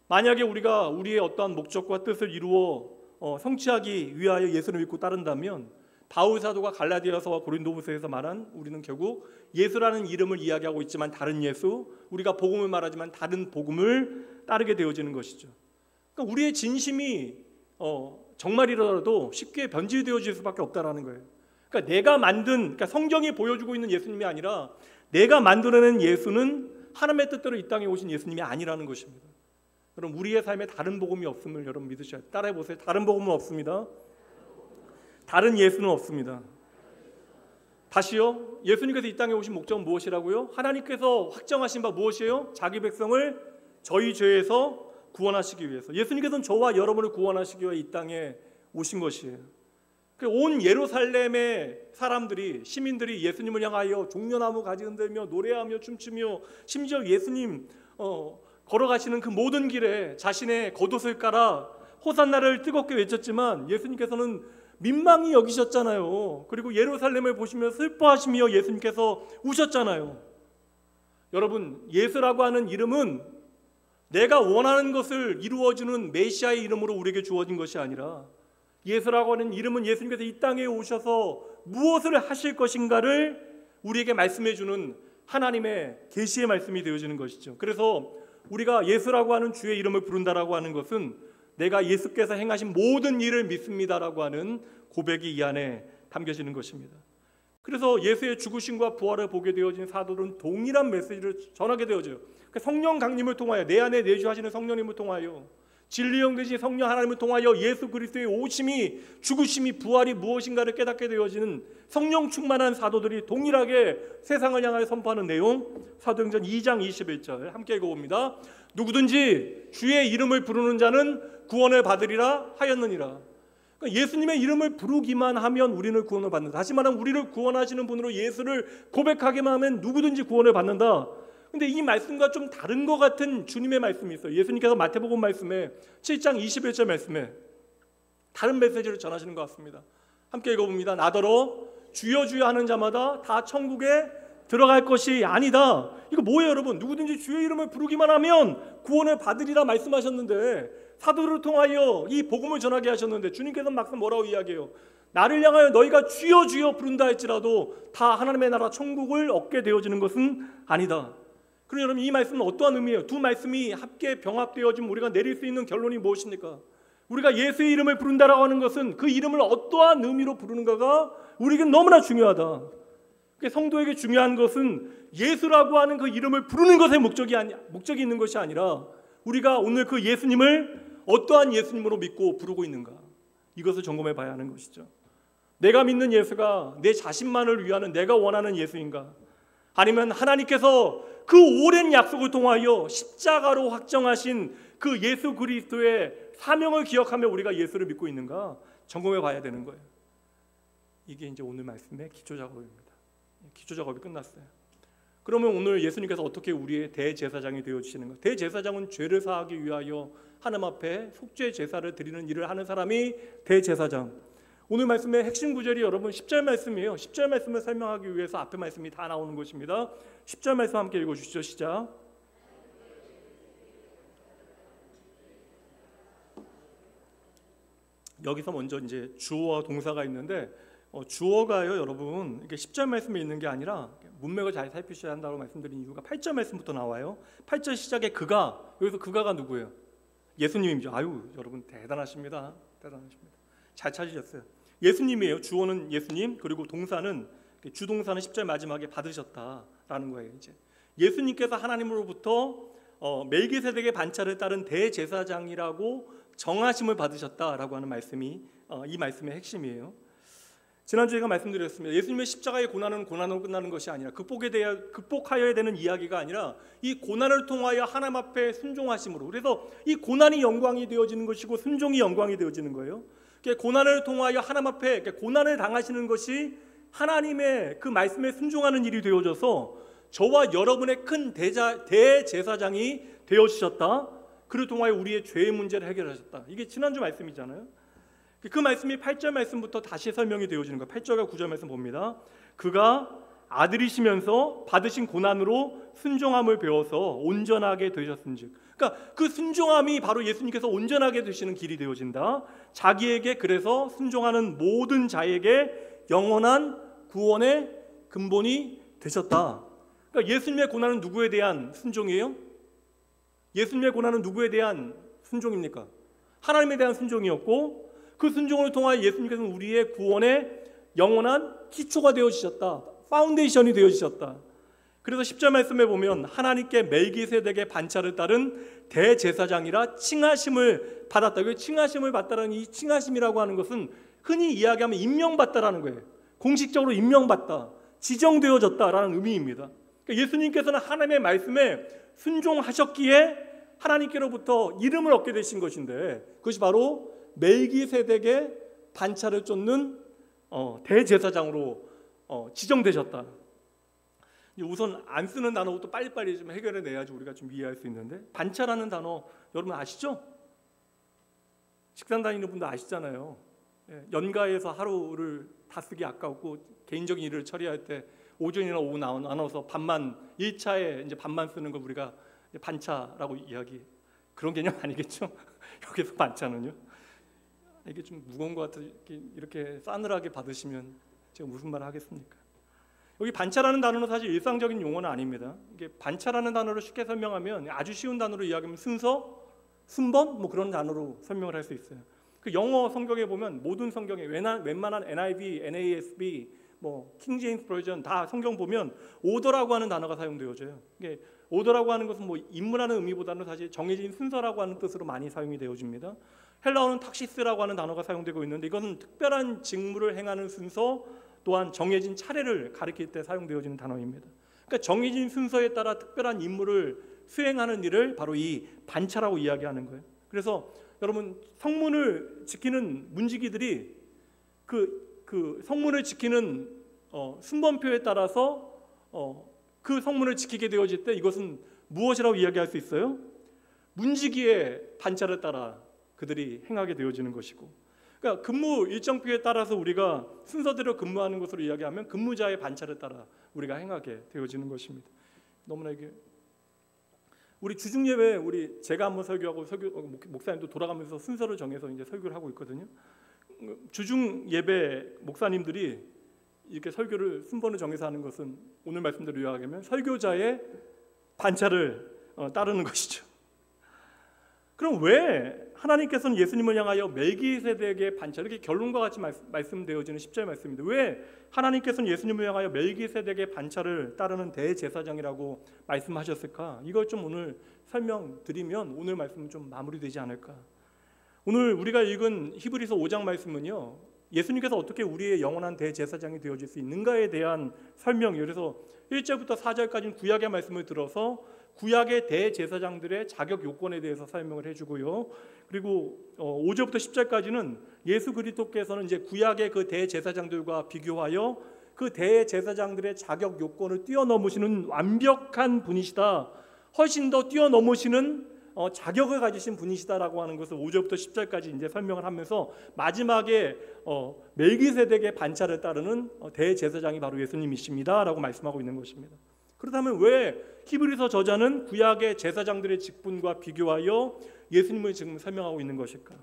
[SPEAKER 1] 만약에 우리가 우리의 어떠한 목적과 뜻을 이루어 성취하기 위하여 예수를 믿고 따른다면, 바울 사도가 갈라디아서와 고린도후서에서 말한 우리는 결국 예수라는 이름을 이야기하고 있지만 다른 예수, 우리가 복음을 말하지만 다른 복음을 따르게 되어지는 것이죠. 그러니까 우리의 진심이 정말이라도 쉽게 변질되어질 수밖에 없다라는 거예요. 그러니까 내가 만든, 그러니까 성경이 보여주고 있는 예수님이 아니라 내가 만들어낸 예수는 하나님의 뜻대로 이 땅에 오신 예수님이 아니라는 것입니다. 여러분, 우리의 삶에 다른 복음이 없음을 여러분 믿으셔야 돼요. 따라해 보세요. 다른 복음은 없습니다. 다른 예수는 없습니다. 다시요. 예수님께서 이 땅에 오신 목적은 무엇이라고요? 하나님께서 확정하신 바 무엇이에요? 자기 백성을 저희 죄에서 구원하시기 위해서. 예수님께서는 저와 여러분을 구원하시기 위해 이 땅에 오신 것이에요. 온 예루살렘의 사람들이, 시민들이 예수님을 향하여 종려나무 가지 흔들며 노래하며 춤추며, 심지어 예수님 걸어가시는 그 모든 길에 자신의 겉옷을 깔아 호산나를 뜨겁게 외쳤지만 예수님께서는 민망히 여기셨잖아요. 그리고 예루살렘을 보시며 슬퍼하시며 예수님께서 우셨잖아요. 여러분, 예수라고 하는 이름은 내가 원하는 것을 이루어주는 메시아의 이름으로 우리에게 주어진 것이 아니라, 예수라고 하는 이름은 예수님께서 이 땅에 오셔서 무엇을 하실 것인가를 우리에게 말씀해 주는 하나님의 계시의 말씀이 되어지는 것이죠. 그래서 우리가 예수라고 하는 주의 이름을 부른다라고 하는 것은 내가 예수께서 행하신 모든 일을 믿습니다라고 하는 고백이 이 안에 담겨지는 것입니다. 그래서 예수의 죽으심과 부활을 보게 되어진 사도들은 동일한 메시지를 전하게 되어져요. 그러니까 성령 강림을 통하여, 내 안에 내주하시는 성령님을 통하여, 진리영 되신 성령 하나님을 통하여 예수 그리스도의 오심이, 죽으심이, 부활이 무엇인가를 깨닫게 되어지는 성령 충만한 사도들이 동일하게 세상을 향하여 선포하는 내용, 사도행전 2장 21절 함께 읽어봅니다. 누구든지 주의 이름을 부르는 자는 구원을 받으리라 하였느니라. 그러니까 예수님의 이름을 부르기만 하면 우리는 구원을 받는다. 다시 말하면 우리를 구원하시는 분으로 예수를 고백하기만 하면 누구든지 구원을 받는다. 근데 이 말씀과 좀 다른 것 같은 주님의 말씀이 있어요. 예수님께서 마태복음 말씀에 7장 21절 말씀에 다른 메시지를 전하시는 것 같습니다. 함께 읽어봅니다. 나더러 주여 주여 하는 자마다 다 천국에 들어갈 것이 아니다. 이거 뭐예요, 여러분? 누구든지 주의 이름을 부르기만 하면 구원을 받으리라 말씀하셨는데, 사도를 통하여 이 복음을 전하게 하셨는데, 주님께서는 막상 뭐라고 이야기해요? 나를 향하여 너희가 주여 주여 부른다 할지라도 다 하나님의 나라 천국을 얻게 되어지는 것은 아니다. 그럼 여러분, 이 말씀은 어떠한 의미예요? 두 말씀이 함께 병합되어지면 우리가 내릴 수 있는 결론이 무엇입니까? 우리가 예수의 이름을 부른다라고 하는 것은 그 이름을 어떠한 의미로 부르는가가 우리에게 너무나 중요하다. 성도에게 중요한 것은 예수라고 하는 그 이름을 부르는 것에 목적이 있는 것이 아니라, 우리가 오늘 그 예수님을 어떠한 예수님으로 믿고 부르고 있는가, 이것을 점검해 봐야 하는 것이죠. 내가 믿는 예수가 내 자신만을 위하는 내가 원하는 예수인가, 아니면 하나님께서 그 오랜 약속을 통하여 십자가로 확정하신 그 예수 그리스도의 사명을 기억하며 우리가 예수를 믿고 있는가 점검해 봐야 되는 거예요. 이게 이제 오늘 말씀의 기초 작업입니다. 기초 작업이 끝났어요. 그러면 오늘 예수님께서 어떻게 우리의 대제사장이 되어주시는가? 대제사장은 죄를 사하기 위하여 하나님 앞에 속죄 제사를 드리는 일을 하는 사람이 대제사장. 오늘 말씀의 핵심 구절이 여러분 10절 말씀이에요. 10절 말씀을 설명하기 위해서 앞에 말씀이 다 나오는 것입니다. 10절 말씀 함께 읽어주시죠. 시작. 여기서 먼저 이제 주어와 동사가 있는데, 주어가요, 여러분, 이게 10절 말씀에 있는 게 아니라 문맥을 잘 살피셔야 한다고 말씀드린 이유가 8절 말씀부터 나와요. 8절 시작에 그가, 여기서 그가가 누구예요? 예수님이죠. 아유, 여러분 대단하십니다. 대단하십니다. 잘 찾으셨어요. 예수님이에요. 주어는 예수님, 그리고 동사는, 주동사는 10절 마지막에 받으셨다라는 거예요. 이제 예수님께서 하나님으로부터 멜기세덱의 반차를 따른 대제사장이라고 정하심을 받으셨다라고 하는 말씀이 이 말씀의 핵심이에요. 지난주에 제가 말씀드렸습니다. 예수님의 십자가의 고난은 고난으로 끝나는 것이 아니라 극복하여야 되는 이야기가 아니라 이 고난을 통하여 하나님 앞에 순종하심으로, 그래서 이 고난이 영광이 되어지는 것이고 순종이 영광이 되어지는 거예요. 고난을 통하여 하나님 앞에 고난을 당하시는 것이 하나님의 그 말씀에 순종하는 일이 되어져서 저와 여러분의 큰 대제사장이 되어주셨다. 그를 통하여 우리의 죄의 문제를 해결하셨다. 이게 지난주 말씀이잖아요. 그 말씀이 8절 말씀부터 다시 설명이 되어지는 거예요. 8절과 9절 말씀 봅니다. 그가 아들이시면서 받으신 고난으로 순종함을 배워서 온전하게 되셨은즉, 그러니까 그 순종함이 바로 예수님께서 온전하게 되시는 길이 되어진다. 자기에게 그래서 순종하는 모든 자에게 영원한 구원의 근본이 되셨다. 그러니까 예수님의 고난은 누구에 대한 순종이에요? 예수님의 고난은 누구에 대한 순종입니까? 하나님에 대한 순종이었고, 그 순종을 통하여 예수님께서는 우리의 구원의 영원한 기초가 되어주셨다. 파운데이션이 되어주셨다. 그래서 10절 말씀에 보면 하나님께 멜기세덱의 반차를 따른 대제사장이라 칭하심을 받았다. 그 칭하심을 받다라는 이 칭하심이라고 하는 것은 흔히 이야기하면 임명받다라는 거예요. 공식적으로 임명받다, 지정되어졌다라는 의미입니다. 그러니까 예수님께서는 하나님의 말씀에 순종하셨기에 하나님께로부터 이름을 얻게 되신 것인데, 그것이 바로 멜기세덱의 반차를 쫓는 대제사장으로 지정되셨다. 우선 안 쓰는 단어부터 빨리빨리 좀 해결해 내야지 우리가 좀 이해할 수 있는데, 반차라는 단어 여러분 아시죠? 식당 다니는 분도 아시잖아요. 연가에서 하루를 다 쓰기 아까웠고 개인적인 일을 처리할 때 오전이나 오후 나눠서 반만, 1차에 이제 반만 쓰는 걸 우리가 반차라고 이야기. 그런 개념 아니겠죠? 여기서 반차는요. 이게 좀 무거운 것 같아서 이렇게 싸늘하게 받으시면 제가 무슨 말을 하겠습니까? 여기 반차라는 단어는 사실 일상적인 용어는 아닙니다. 이게 반차라는 단어를 쉽게 설명하면 아주 쉬운 단어로 이야기하면 순서, 순번 뭐 그런 단어로 설명을 할 수 있어요. 그 영어 성경에 보면 모든 성경에 웬만한 NIV, NASB, 뭐 킹제임스 버전 다 성경 보면 오더라고 하는 단어가 사용되어져요. 이게 오더라고 하는 것은 뭐 입문하는 의미보다는 사실 정해진 순서라고 하는 뜻으로 많이 사용이 되어집니다. 헬라어는 탁시스라고 하는 단어가 사용되고 있는데, 이것은 특별한 직무를 행하는 순서 또한 정해진 차례를 가리킬 때 사용되어지는 단어입니다. 그러니까 정해진 순서에 따라 특별한 임무를 수행하는 일을 바로 이 반차라고 이야기하는 거예요. 그래서 여러분 성문을 지키는 문지기들이 그 성문을 지키는 순번표에 따라서 그 성문을 지키게 되어질 때 이것은 무엇이라고 이야기할 수 있어요? 문지기의 반차를 따라 그들이 행하게 되어지는 것이고, 그러니까 근무 일정표에 따라서 우리가 순서대로 근무하는 것으로 이야기하면 근무자의 반차를 따라 우리가 행하게 되어지는 것입니다. 너무나 이게 우리 주중 예배 제가 한번 설교하고 목사님도 돌아가면서 순서를 정해서 이제 설교를 하고 있거든요. 주중 예배 목사님들이 이렇게 설교를 순번을 정해서 하는 것은 오늘 말씀대로 요약하면 설교자의 반차를 따르는 것이죠. 그럼 왜 하나님께서는 예수님을 향하여 멜기세덱의 반차, 이렇게 결론과 같이 말씀되어지는 10절 말씀입니다. 왜 하나님께서는 예수님을 향하여 멜기세덱의 반차를 따르는 대제사장이라고 말씀하셨을까? 이걸 좀 오늘 설명드리면 오늘 말씀은 좀 마무리되지 않을까. 오늘 우리가 읽은 히브리서 5장 말씀은요, 예수님께서 어떻게 우리의 영원한 대제사장이 되어질 수 있는가에 대한 설명이에요. 그래서 1절부터 4절까지는 구약의 말씀을 들어서 구약의 대제사장들의 자격 요건에 대해서 설명을 해주고요. 그리고 5절부터 10절까지는 예수 그리스도께서는 이제 구약의 그 대제사장들과 비교하여 그 대제사장들의 자격 요건을 뛰어넘으시는 완벽한 분이시다, 훨씬 더 뛰어넘으시는 자격을 가지신 분이시다라고 하는 것을 5절부터 10절까지 이제 설명을 하면서 마지막에 멜기세덱의 반차를 따르는 대제사장이 바로 예수님이십니다라고 말씀하고 있는 것입니다. 그렇다면 왜 히브리서 저자는 구약의 제사장들의 직분과 비교하여 예수님을 지금 설명하고 있는 것일까?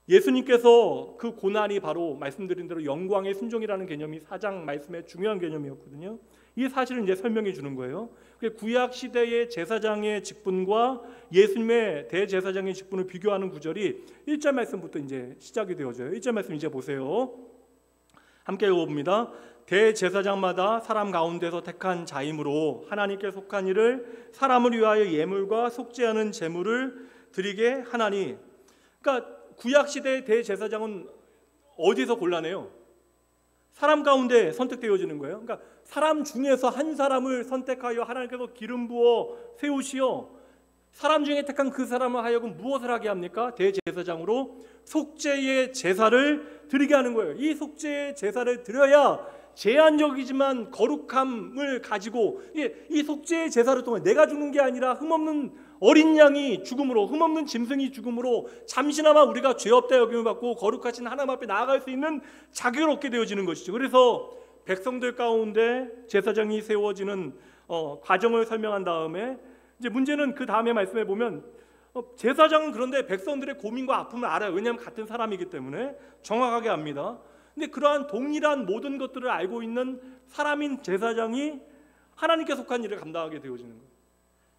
[SPEAKER 1] 예수님께서 그 고난이 바로 말씀드린 대로 영광의 순종이라는 개념이 4장 말씀의 중요한 개념이었거든요. 이 사실을 이제 설명해 주는 거예요. 구약 시대의 제사장의 직분과 예수님의 대제사장의 직분을 비교하는 구절이 1절 말씀부터 이제 시작이 되어져요. 1절 말씀 이제 보세요. 함께 읽어봅니다. 대제사장마다 사람 가운데서 택한 자이므로 하나님께 속한 이를 사람을 위하여 예물과 속죄하는 제물을 드리게 하나니. 그러니까 구약 시대의 대제사장은 어디서 곤란해요? 사람 가운데 선택되어지는 거예요. 그러니까 사람 중에서 한 사람을 선택하여 하나님께서 기름 부어 세우시어 사람 중에 택한 그 사람을 하여금 무엇을 하게 합니까? 대제사장으로 속죄의 제사를 드리게 하는 거예요. 이 속죄의 제사를 드려야 제한적이지만 거룩함을 가지고 이 속죄의 제사를 통해 내가 죽는 게 아니라 흠없는 어린 양이 죽음으로, 흠없는 짐승이 죽음으로 잠시나마 우리가 죄 없다 여김을 받고 거룩하신 하나님 앞에 나아갈 수 있는 자격을 얻게 되어지는 것이죠. 그래서 백성들 가운데 제사장이 세워지는 과정을 설명한 다음에 이제 문제는 그 다음에 말씀해 보면 제사장은 그런데 백성들의 고민과 아픔을 알아요. 왜냐하면 같은 사람이기 때문에 정확하게 압니다. 근데 그러한 동일한 모든 것들을 알고 있는 사람인 제사장이 하나님께 속한 일을 감당하게 되어지는 거예요.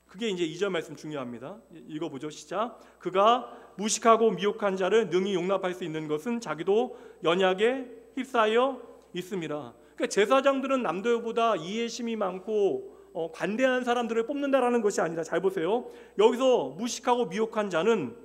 [SPEAKER 1] 그게 이제 2절 말씀 중요합니다. 읽어보죠. 시작. 그가 무식하고 미혹한 자를 능히 용납할 수 있는 것은 자기도 연약에 휩싸여 있습니다. 그러니까 제사장들은 남들보다 이해심이 많고 관대한 사람들을 뽑는다라는 것이 아니라, 잘 보세요. 여기서 무식하고 미혹한 자는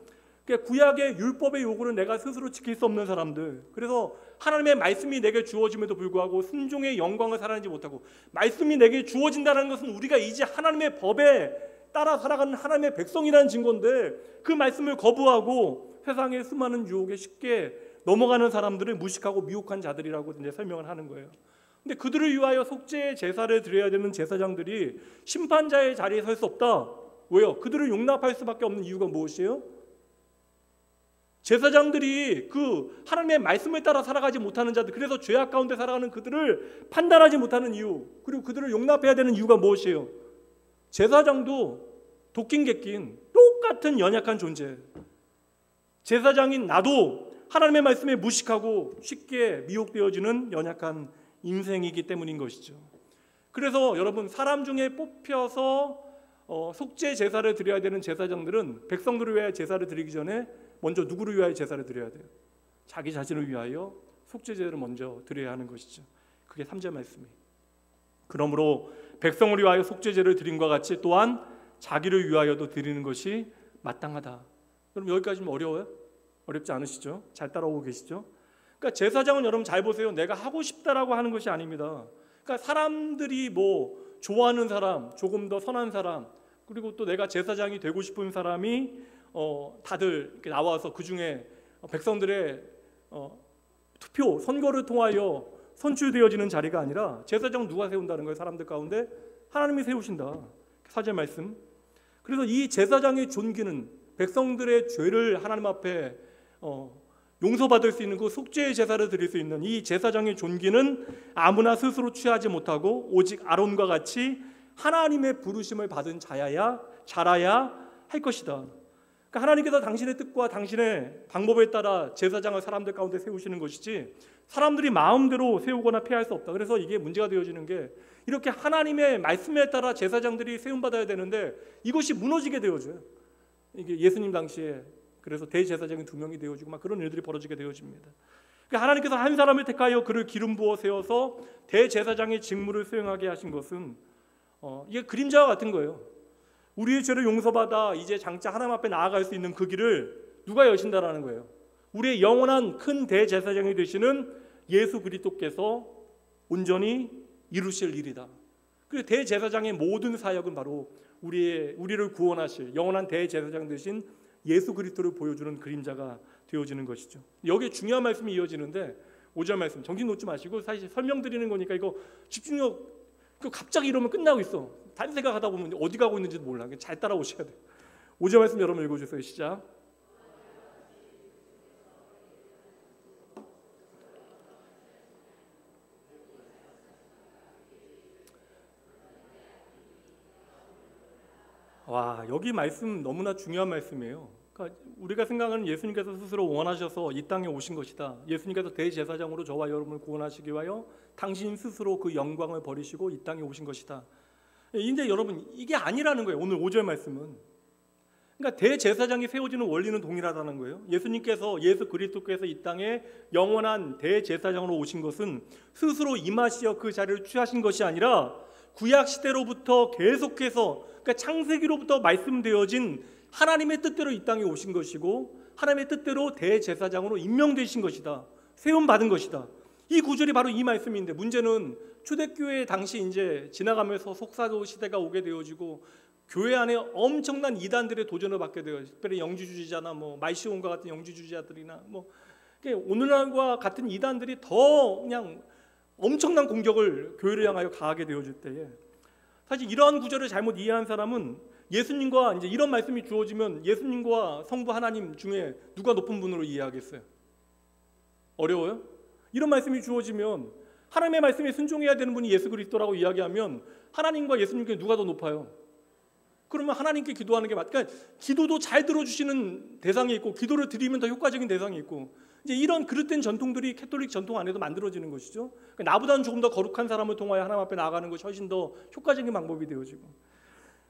[SPEAKER 1] 구약의 율법의 요구를 내가 스스로 지킬 수 없는 사람들, 그래서 하나님의 말씀이 내게 주어짐에도 불구하고 순종의 영광을 살아내지 못하고, 말씀이 내게 주어진다는 것은 우리가 이제 하나님의 법에 따라 살아가는 하나님의 백성이라는 증거인데 그 말씀을 거부하고 세상의 수많은 유혹에 쉽게 넘어가는 사람들을 무식하고 미혹한 자들이라고 이제 설명을 하는 거예요. 근데 그들을 위하여 속죄의 제사를 드려야 되는 제사장들이 심판자의 자리에 설 수 없다. 왜요? 그들을 용납할 수밖에 없는 이유가 무엇이에요? 제사장들이 그 하나님의 말씀에 따라 살아가지 못하는 자들, 그래서 죄악 가운데 살아가는 그들을 판단하지 못하는 이유, 그리고 그들을 용납해야 되는 이유가 무엇이에요? 제사장도 도낀 객긴 똑같은 연약한 존재, 제사장인 나도 하나님의 말씀에 무식하고 쉽게 미혹되어지는 연약한 인생이기 때문인 것이죠. 그래서 여러분, 사람 중에 뽑혀서 속죄 제사를 드려야 되는 제사장들은 백성들을 위하여 제사를 드리기 전에 먼저 누구를 위하여 제사를 드려야 돼요? 자기 자신을 위하여 속죄 제사를 먼저 드려야 하는 것이죠. 그게 3절 말씀이에요. 그러므로 백성을 위하여 속죄제를 드림과 같이 또한 자기를 위하여도 드리는 것이 마땅하다. 여러분, 여기까지는 어려워요? 어렵지 않으시죠? 잘 따라오고 계시죠? 그러니까 제사장은 여러분 잘 보세요. 내가 하고 싶다라고 하는 것이 아닙니다. 그러니까 사람들이 뭐 좋아하는 사람, 조금 더 선한 사람, 그리고 또 내가 제사장이 되고 싶은 사람이 다들 이렇게 나와서 그 중에 백성들의 투표, 선거를 통하여 선출되어지는 자리가 아니라 제사장 누가 세운다는 거예요? 사람들 가운데 하나님이 세우신다. 4절 말씀. 그래서 이 제사장의 존귀는 백성들의 죄를 하나님 앞에 용서받을 수 있는 그 속죄의 제사를 드릴 수 있는 이 제사장의 존귀는 아무나 스스로 취하지 못하고 오직 아론과 같이 하나님의 부르심을 받은 자라야 할 것이다. 그러니까 하나님께서 당신의 뜻과 당신의 방법에 따라 제사장을 사람들 가운데 세우시는 것이지 사람들이 마음대로 세우거나 폐할 수 없다. 그래서 이게 문제가 되어지는 게 이렇게 하나님의 말씀에 따라 제사장들이 세움받아야 되는데 이것이 무너지게 되어져요. 이게 예수님 당시에 그래서 대제사장이 2명이 되어지고 막 그런 일들이 벌어지게 되어집니다. 그러니까 하나님께서 한 사람을 택하여 그를 기름 부어 세워서 대제사장의 직무를 수행하게 하신 것은 이게 그림자와 같은 거예요. 우리의 죄를 용서받아 이제 장차 하나님 앞에 나아갈 수 있는 그 길을 누가 여신다라는 거예요? 우리의 영원한 큰 대제사장이 되시는 예수 그리스도께서 온전히 이루실 일이다. 그 대제사장의 모든 사역은 바로 우리를 구원하실 영원한 대제사장 되신 예수 그리스도를 보여주는 그림자가 되어지는 것이죠. 여기에 중요한 말씀이 이어지는데 5절 말씀 정신 놓지 마시고, 사실 설명드리는 거니까 이거 집중력, 갑자기 이러면 끝나고 있어. 다른 생각하다 보면 어디 가고 있는지도 몰라. 잘 따라오셔야 돼요. 5절 말씀 여러분 읽어주세요. 시작. 와, 여기 말씀 너무나 중요한 말씀이에요. 그러니까 우리가 생각하는 예수님께서 스스로 원하셔서 이 땅에 오신 것이다. 예수님께서 대제사장으로 저와 여러분을 구원하시기 위하여 당신 스스로 그 영광을 버리시고 이 땅에 오신 것이다. 근데 여러분, 이게 아니라는 거예요. 오늘 5절 말씀은. 그러니까 대제사장이 세워지는 원리는 동일하다는 거예요. 예수 그리스도께서 이 땅에 영원한 대제사장으로 오신 것은 스스로 임하시어 그 자리를 취하신 것이 아니라 구약 시대로부터 계속해서, 그러니까 창세기로부터 말씀되어진 하나님의 뜻대로 이 땅에 오신 것이고 하나님의 뜻대로 대제사장으로 임명되신 것이다. 세움받은 것이다. 이 구절이 바로 이 말씀인데, 문제는 초대교회 당시 이제 지나가면서 속사도 시대가 오게 되어지고 교회 안에 엄청난 이단들의 도전을 받게 되어요. 특별히 영지주의자나 뭐 말시온과 같은 영지주의자들이나 뭐 오늘날과 같은 이단들이 더 그냥 엄청난 공격을 교회를 향하여 가하게 되어질 때에, 사실 이러한 구절을 잘못 이해한 사람은 예수님과 이제 이런 말씀이 주어지면 예수님과 성부 하나님 중에 누가 높은 분으로 이해하겠어요? 어려워요? 이런 말씀이 주어지면 하나님의 말씀에 순종해야 되는 분이 예수 그리스도라고 이야기하면 하나님과 예수님께 누가 더 높아요? 그러면 하나님께 기도하는 게 그러니까 기도도 잘 들어주시는 대상이 있고 기도를 드리면 더 효과적인 대상이 있고, 이제 이런 그릇된 전통들이 캐톨릭 전통 안에도 만들어지는 것이죠. 그러니까 나보다는 조금 더 거룩한 사람을 통하여 하나님 앞에 나아가는 것이 훨씬 더 효과적인 방법이 되어지고,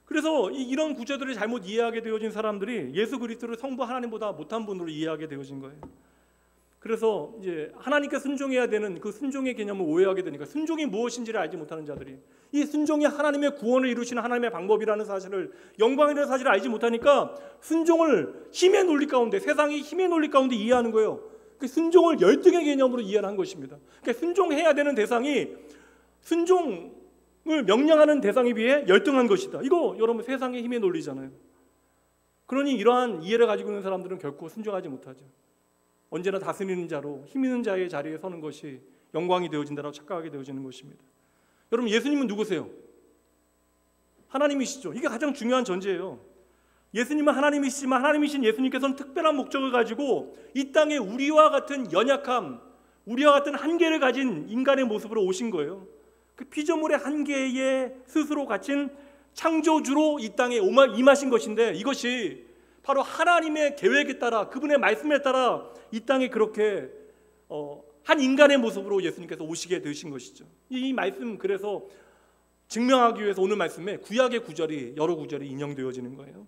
[SPEAKER 1] 그래서 이런 구절들을 잘못 이해하게 되어진 사람들이 예수 그리스도를 성부 하나님보다 못한 분으로 이해하게 되어진 거예요. 그래서 이제 하나님께 순종해야 되는 그 순종의 개념을 오해하게 되니까, 순종이 무엇인지를 알지 못하는 자들이 이 순종이 하나님의 구원을 이루시는 하나님의 방법이라는 사실을, 영광이라는 사실을 알지 못하니까 순종을 힘의 논리 가운데, 세상이 힘의 논리 가운데 이해하는 거예요. 그 순종을 열등의 개념으로 이해한 것입니다. 그러니까 순종해야 되는 대상이 순종을 명령하는 대상에 비해 열등한 것이다. 이거 여러분 세상의 힘의 논리잖아요. 그러니 이러한 이해를 가지고 있는 사람들은 결코 순종하지 못하죠. 언제나 다스리는 자로, 힘 있는 자의 자리에 서는 것이 영광이 되어진다라고 착각하게 되어지는 것입니다. 여러분, 예수님은 누구세요? 하나님이시죠. 이게 가장 중요한 전제예요. 예수님은 하나님이시지만 하나님이신 예수님께서는 특별한 목적을 가지고 이 땅에 우리와 같은 연약함, 우리와 같은 한계를 가진 인간의 모습으로 오신 거예요. 그 피조물의 한계에 스스로 갇힌 창조주로 이 땅에 임하신 것인데, 이것이 바로 하나님의 계획에 따라, 그분의 말씀에 따라 이 땅에 그렇게 한 인간의 모습으로 예수님께서 오시게 되신 것이죠. 이 말씀, 그래서 증명하기 위해서 오늘 말씀에 구약의 구절이, 여러 구절이 인용되어지는 거예요.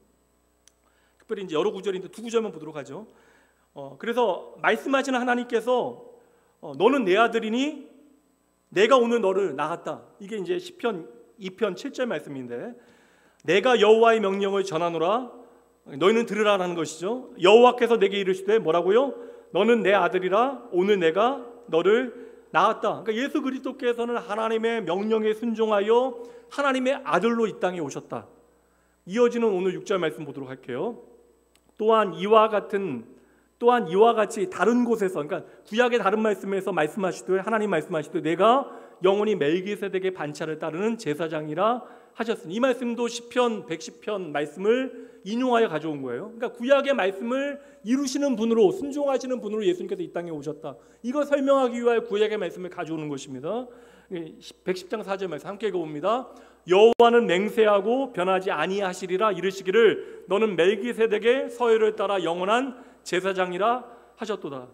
[SPEAKER 1] 특별히 이제 여러 구절인데 두 구절만 보도록 하죠. 그래서 말씀하시는 하나님께서 너는 내 아들이니 내가 오늘 너를 낳았다. 이게 이제 시편 2편 7절 말씀인데, 내가 여호와의 명령을 전하노라 너희는 들으라라는 것이죠. 여호와께서 내게 이르시되 뭐라고요? 너는 내 아들이라 오늘 내가 너를 낳았다. 그러니까 예수 그리스도께서는 하나님의 명령에 순종하여 하나님의 아들로 이 땅에 오셨다. 이어지는 오늘 6절 말씀 보도록 할게요. 또한 이와 같이 다른 곳에서, 그러니까 구약의 다른 말씀에서 말씀하시되, 하나님 말씀하시되 내가 영원히 멜기세덱의 반차를 따르는 제사장이라 하셨으니, 이 말씀도 시편 110편 말씀을 인용하여 가져온 거예요. 그러니까 구약의 말씀을 이루시는 분으로, 순종하시는 분으로 예수님께서 이 땅에 오셨다. 이거 설명하기 위하여 구약의 말씀을 가져오는 것입니다. 110장 4절 말씀 함께 읽어봅니다. 여호와는 맹세하고 변하지 아니하시리라 이르시기를 너는 멜기세덱의 서열을 따라 영원한 제사장이라 하셨도다.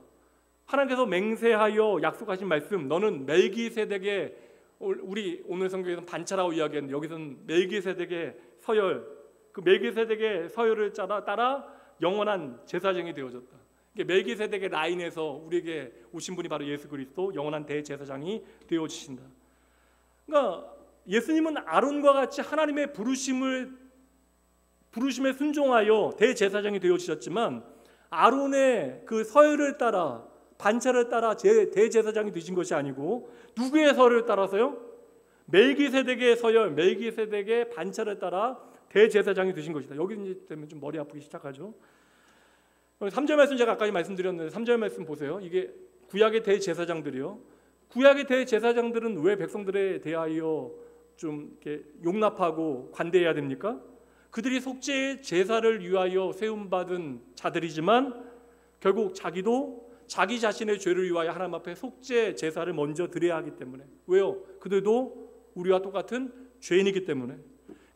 [SPEAKER 1] 하나님께서 맹세하여 약속하신 말씀, 너는 멜기세덱의, 우리 오늘 성경에서는 반차라고 이야기했는데 여기서는 멜기세덱의 서열, 그 멜기세덱의 서열을 따라 영원한 제사장이 되어졌다. 멜기세덱의 라인에서 우리에게 오신 분이 바로 예수 그리스도, 영원한 대제사장이 되어지신다. 그러니까 예수님은 아론과 같이 하나님의 부르심에 순종하여 대제사장이 되어지셨지만, 아론의 그 서열을 따라, 반차를 따라 대제사장이 되신 것이 아니고 누구의 서열을 따라서요? 멜기세덱의 서열, 멜기세덱의 반차를 따라 대제사장이 되신 것이다. 여기 이제 되면 좀 머리 아프기 시작하죠. 3절 말씀 제가 아까 말씀드렸는데 3절 말씀 보세요. 이게 구약의 대제사장들이요. 구약의 대제사장들은 왜 백성들에 대하여 좀 이렇게 용납하고 관대해야 됩니까? 그들이 속죄의 제사를 위하여 세움받은 자들이지만 결국 자기도 자기 자신의 죄를 위하여 하나님 앞에 속죄 제사를 먼저 드려야 하기 때문에. 왜요? 그들도 우리와 똑같은 죄인이기 때문에.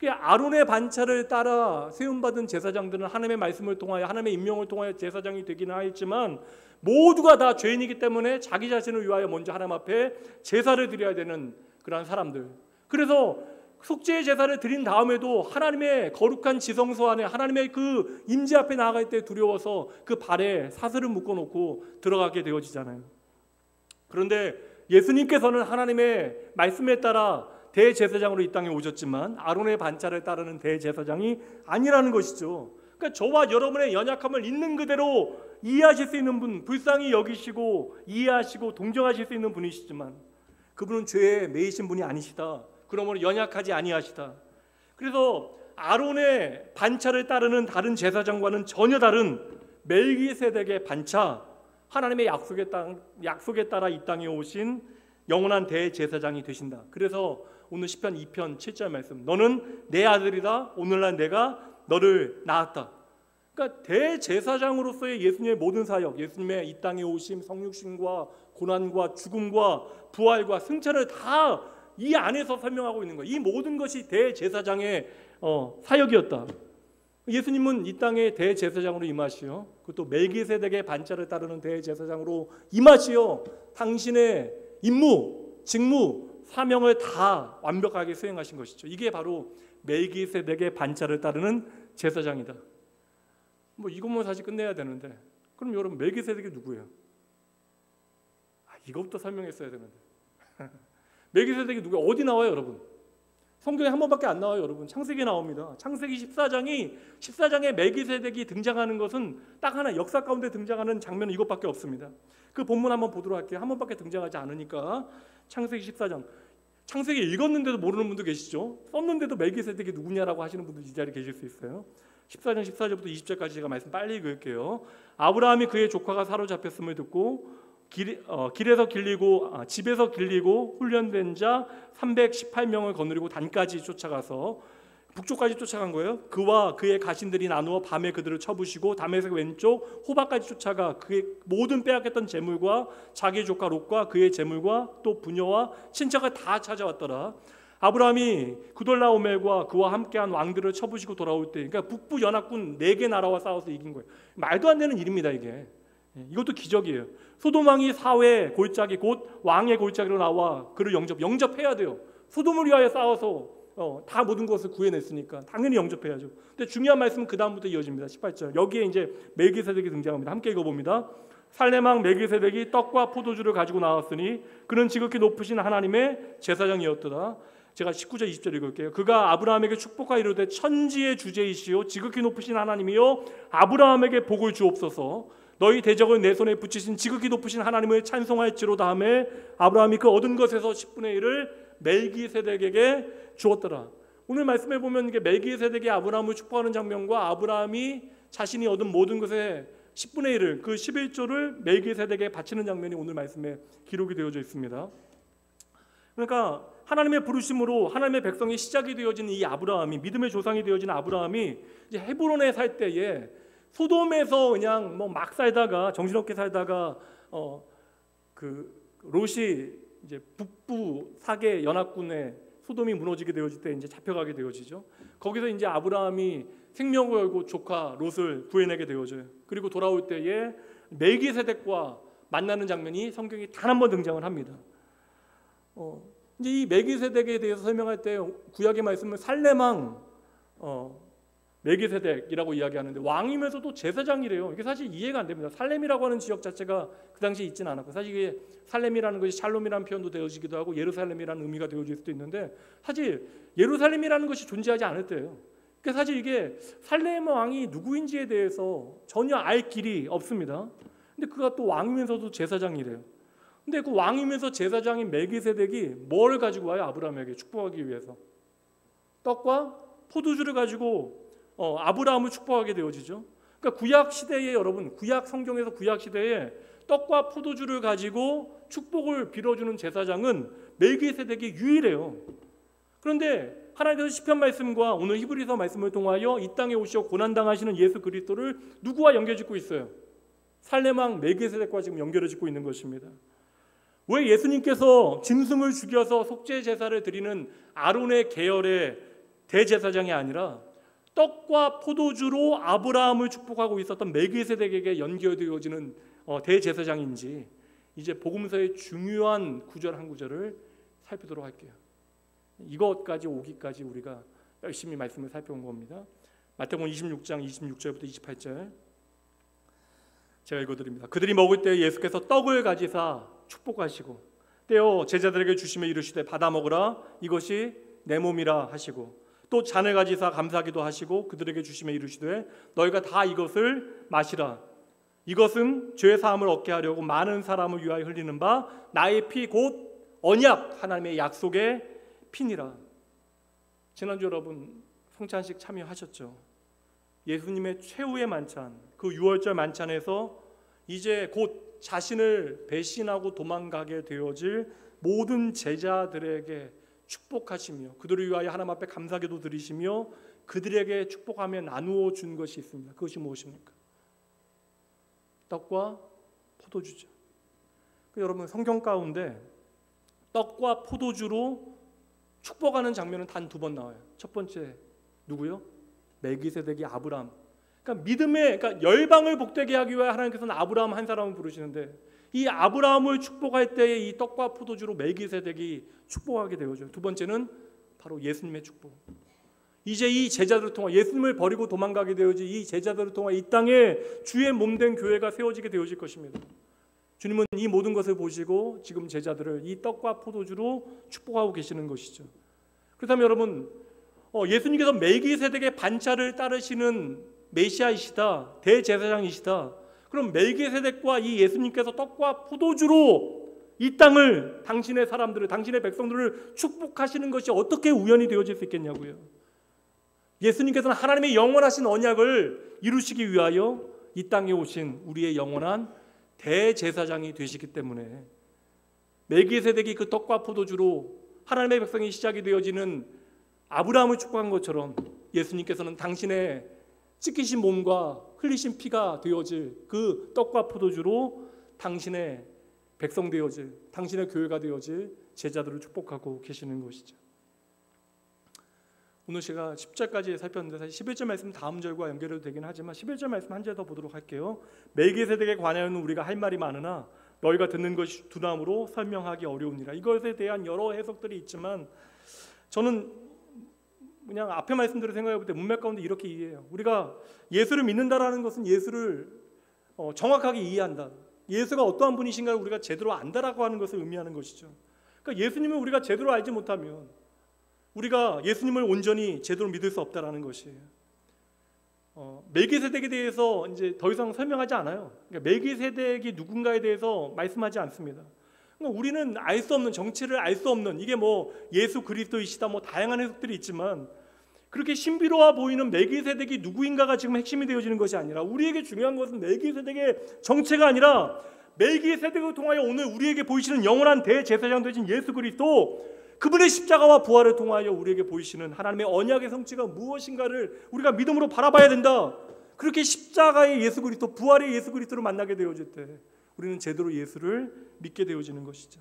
[SPEAKER 1] 아론의 반차를 따라 세움받은 제사장들은 하나님의 말씀을 통하여, 하나님의 임명을 통하여 제사장이 되기는 하였지만 모두가 다 죄인이기 때문에 자기 자신을 위하여 먼저 하나님 앞에 제사를 드려야 되는 그러한 사람들. 그래서 속죄의 제사를 드린 다음에도 하나님의 거룩한 지성소 안에, 하나님의 그 임재 앞에 나아갈 때 두려워서 그 발에 사슬을 묶어놓고 들어가게 되어지잖아요. 그런데 예수님께서는 하나님의 말씀에 따라 대제사장으로 이 땅에 오셨지만 아론의 반차를 따르는 대제사장이 아니라는 것이죠. 그러니까 저와 여러분의 연약함을 있는 그대로 이해하실 수 있는 분, 불쌍히 여기시고 이해하시고 동정하실 수 있는 분이시지만 그분은 죄에 매이신 분이 아니시다. 그러므로 연약하지 아니하시다. 그래서 아론의 반차를 따르는 다른 제사장과는 전혀 다른 멜기세덱의 반차, 하나님의 약속에 따라 이 땅에 오신 영원한 대제사장이 되신다. 그래서 오늘 시편 2편 7절 말씀, 너는 내 아들이다. 오늘날 내가 너를 낳았다. 그러니까 대제사장으로서의 예수님의 모든 사역, 예수님의 이 땅에 오심, 성육신과 고난과 죽음과 부활과 승천을 다 이 안에서 설명하고 있는 거예요. 이 모든 것이 대제사장의 사역이었다. 예수님은 이 땅에 대제사장으로 임하시어 그것도 멜기세덱의 반차를 따르는 대제사장으로 임하시어 당신의 임무, 직무, 사명을 다 완벽하게 수행하신 것이죠. 이게 바로 멜기세덱의 반차를 따르는 제사장이다. 뭐 이것만 사실 끝내야 되는데, 그럼 여러분 멜기세덱이 누구예요? 이것부터 설명했어야 되는데. 멜기세덱이 누구예요? 어디 나와요, 여러분? 성경에 한 번밖에 안 나와요, 여러분. 창세기에 나옵니다. 창세기 14장에 멜기세덱이 등장하는 것은 딱 하나, 역사 가운데 등장하는 장면은 이것밖에 없습니다. 그 본문 한번 보도록 할게요. 한 번밖에 등장하지 않으니까. 창세기 14장. 창세기 읽었는데도 모르는 분도 계시죠? 썼는데도 멜기세덱이 누구냐라고 하시는 분도 이 자리에 계실 수 있어요. 14장 14절부터 20절까지 제가 말씀 빨리 읽을게요. 아브라함이 그의 조카가 사로잡혔음을 듣고 길에서 길리고 집에서 길리고 훈련된 자 318명을 거느리고 단까지 쫓아가서 북쪽까지 쫓아간 거예요. 그와 그의 가신들이 나누어 밤에 그들을 쳐부시고 다메섹 왼쪽 호바까지 쫓아가 그의 모든 빼앗겼던 재물과 자기 조카 롯과 그의 재물과 또 부녀와 친척을 다 찾아왔더라. 아브라함이 구돌라오멜과 그와 함께한 왕들을 쳐부시고 돌아올 때, 그러니까 북부 연합군 4개 나라와 싸워서 이긴 거예요. 말도 안 되는 일입니다, 이게. 이것도 기적이에요. 소돔 왕이 사회 골짜기 곧 왕의 골짜기로 나와 그를 영접해야 돼요. 소돔을 위하여 싸워서 다 모든 것을 구해냈으니까 당연히 영접해야죠. 근데 중요한 말씀은 그 다음부터 이어집니다. 18절. 여기에 이제 멜기세덱이 등장합니다. 함께 읽어봅니다. 살렘 왕 멜기세덱이 떡과 포도주를 가지고 나왔으니 그는 지극히 높으신 하나님의 제사장이었더라. 제가 19절 20절 읽을게요. 그가 아브라함에게 축복하 이르되 천지의 주제이시오 지극히 높으신 하나님이요 아브라함에게 복을 주옵소서. 너희 대적을 내 손에 붙이신 지극히 높으신 하나님을 찬송할지로다 하매 아브라함이 그 얻은 것에서 10분의 1을 멜기세덱에게 주었더라. 오늘 말씀해 보면 이게 멜기세덱이 아브라함을 축복하는 장면과 아브라함이 자신이 얻은 모든 것의 10분의 1을 그 11조를 멜기세덱에게 바치는 장면이 오늘 말씀에 기록이 되어져 있습니다. 그러니까 하나님의 부르심으로 하나님의 백성이 시작이 되어진 이 아브라함이, 믿음의 조상이 되어진 아브라함이 이제 헤브론에 살 때에 소돔에서 그냥 막 살다가 정신없게 살다가 그 롯이 이제 북부 사개 연합군에 소돔이 무너지게 되어질 때 이제 잡혀가게 되어지죠. 거기서 이제 아브라함이 생명을 걸고 조카 롯을 구해내게 되어져요. 그리고 돌아올 때에 멜기세덱과 만나는 장면이 성경에 단 한 번 등장을 합니다. 이제 이 멜기세덱에 대해서 설명할 때 구약의 말씀은 살렘 왕 멜기세덱이라고 이야기하는데 왕이면서도 제사장이래요. 이게 사실 이해가 안 됩니다. 살렘이라고 하는 지역 자체가 그 당시에 있지는 않았고, 사실 이게 살렘이라는 것이 샬롬이라는 표현도 되어지기도 하고 예루살렘이라는 의미가 되어질 수도 있는데 사실 예루살렘이라는 것이 존재하지 않을 때예요. 그러니까 사실 이게 살렘 왕이 누구인지에 대해서 전혀 알 길이 없습니다. 근데 그가 또 왕이면서도 제사장이래요. 근데 그 왕이면서 제사장인 멜기세덱이 뭘 가지고 와요? 아브라함에게 축복하기 위해서 떡과 포도주를 가지고 아브라함을 축복하게 되어지죠. 그러니까 구약 시대에 여러분, 구약 성경에서 구약 시대에 떡과 포도주를 가지고 축복을 빌어주는 제사장은 멜기세덱이 유일해요. 그런데 하나님께서 시편 말씀과 오늘 히브리서 말씀을 통하여 이 땅에 오시어 고난 당하시는 예수 그리스도를 누구와 연결짓고 있어요? 살렘 왕 멜기세덱과 지금 연결을 짓고 있는 것입니다. 왜 예수님께서 짐승을 죽여서 속죄 제사를 드리는 아론의 계열의 대제사장이 아니라 떡과 포도주로 아브라함을 축복하고 있었던 멜기세덱에게 연결되어지는 대제사장인지, 이제 복음서의 중요한 구절 한 구절을 살피도록 할게요. 이것까지 오기까지 우리가 열심히 말씀을 살펴본 겁니다. 마태복음 26장 26절부터 28절 제가 읽어드립니다. 그들이 먹을 때 예수께서 떡을 가지사 축복하시고 떼어 제자들에게 주시며 이르시되 받아 먹으라 이것이 내 몸이라 하시고 또 잔을 가지사 감사하기도 하시고 그들에게 주시며 이르시되 너희가 다 이것을 마시라. 이것은 죄 사함을 얻게 하려고 많은 사람을 위하여 흘리는 바 나의 피 곧 언약 하나님의 약속의 피니라. 지난주 여러분 성찬식 참여하셨죠? 예수님의 최후의 만찬, 그 유월절 만찬에서 이제 곧 자신을 배신하고 도망가게 되어질 모든 제자들에게 축복하시며 그들을 위하여 하나님 앞에 감사기도 드리시며 그들에게 축복하며 나누어 준 것이 있습니다. 그것이 무엇입니까? 떡과 포도주죠. 여러분 성경 가운데 떡과 포도주로 축복하는 장면은 단 2번 나와요. 첫 번째 누구요? 멜기세덱이 아브라함. 그러니까 믿음의 열방을 복되게 하기 위해 하나님께서는 아브라함 한 사람을 부르시는데 이 아브라함을 축복할 때에 이 떡과 포도주로 멜기세덱이 축복하게 되어져요. 두 번째는 바로 예수님의 축복. 이제 이 제자들을 통해 예수님을 버리고 도망가게 되어질 이 제자들을 통해 이 땅에 주의 몸된 교회가 세워지게 되어질 것입니다. 주님은 이 모든 것을 보시고 지금 제자들을 이 떡과 포도주로 축복하고 계시는 것이죠. 그렇다면 여러분 예수님께서 멜기세덱의 반차를 따르시는 메시아이시다, 대제사장이시다. 그럼 멜기세덱과 이 예수님께서 떡과 포도주로 이 땅을 당신의 사람들을, 당신의 백성들을 축복하시는 것이 어떻게 우연히 되어질 수 있겠냐고요. 예수님께서는 하나님의 영원하신 언약을 이루시기 위하여 이 땅에 오신 우리의 영원한 대제사장이 되시기 때문에 멜기세덱이 그 떡과 포도주로 하나님의 백성이 시작이 되어지는 아브라함을 축복한 것처럼 예수님께서는 당신의 찢기신 몸과 흘리신 피가 되어질 그 떡과 포도주로 당신의 백성 되어질, 당신의 교회가 되어질 제자들을 축복하고 계시는 것이죠. 오늘 제가 10절까지 살폈는데 사실 11절 말씀 다음 절과 연결해도 되긴 하지만 11절 말씀 한 절 더 보도록 할게요. 멜기세덱에 관하여는 우리가 할 말이 많으나 너희가 듣는 것이 두나무로 설명하기 어려우니라. 이것에 대한 여러 해석들이 있지만 저는 그냥 앞에 말씀대로 생각해 볼 때 문맥 가운데 이렇게 이해해요. 우리가 예수를 믿는다라는 것은 예수를 정확하게 이해한다. 예수가 어떠한 분이신가를 우리가 제대로 안다라고 하는 것을 의미하는 것이죠. 그러니까 예수님을 우리가 제대로 알지 못하면 우리가 예수님을 온전히 제대로 믿을 수 없다라는 것이에요. 멜기세덱에 대해서 이제 더 이상 설명하지 않아요. 그러니까 멜기세덱이 누군가에 대해서 말씀하지 않습니다. 그러니까 우리는 알 수 없는, 정체를 알 수 없는, 이게 뭐 예수 그리스도이시다 뭐 다양한 해석들이 있지만 그렇게 신비로워 보이는 멜기세덱이 누구인가가 지금 핵심이 되어지는 것이 아니라 우리에게 중요한 것은 멜기세덱의 정체가 아니라 멜기세덱을 통하여 오늘 우리에게 보이시는 영원한 대제사장 되신 예수 그리스도, 그분의 십자가와 부활을 통하여 우리에게 보이시는 하나님의 언약의 성취가 무엇인가를 우리가 믿음으로 바라봐야 된다. 그렇게 십자가의 예수 그리스도, 부활의 예수 그리스도를 만나게 되어질 때 우리는 제대로 예수를 믿게 되어지는 것이죠.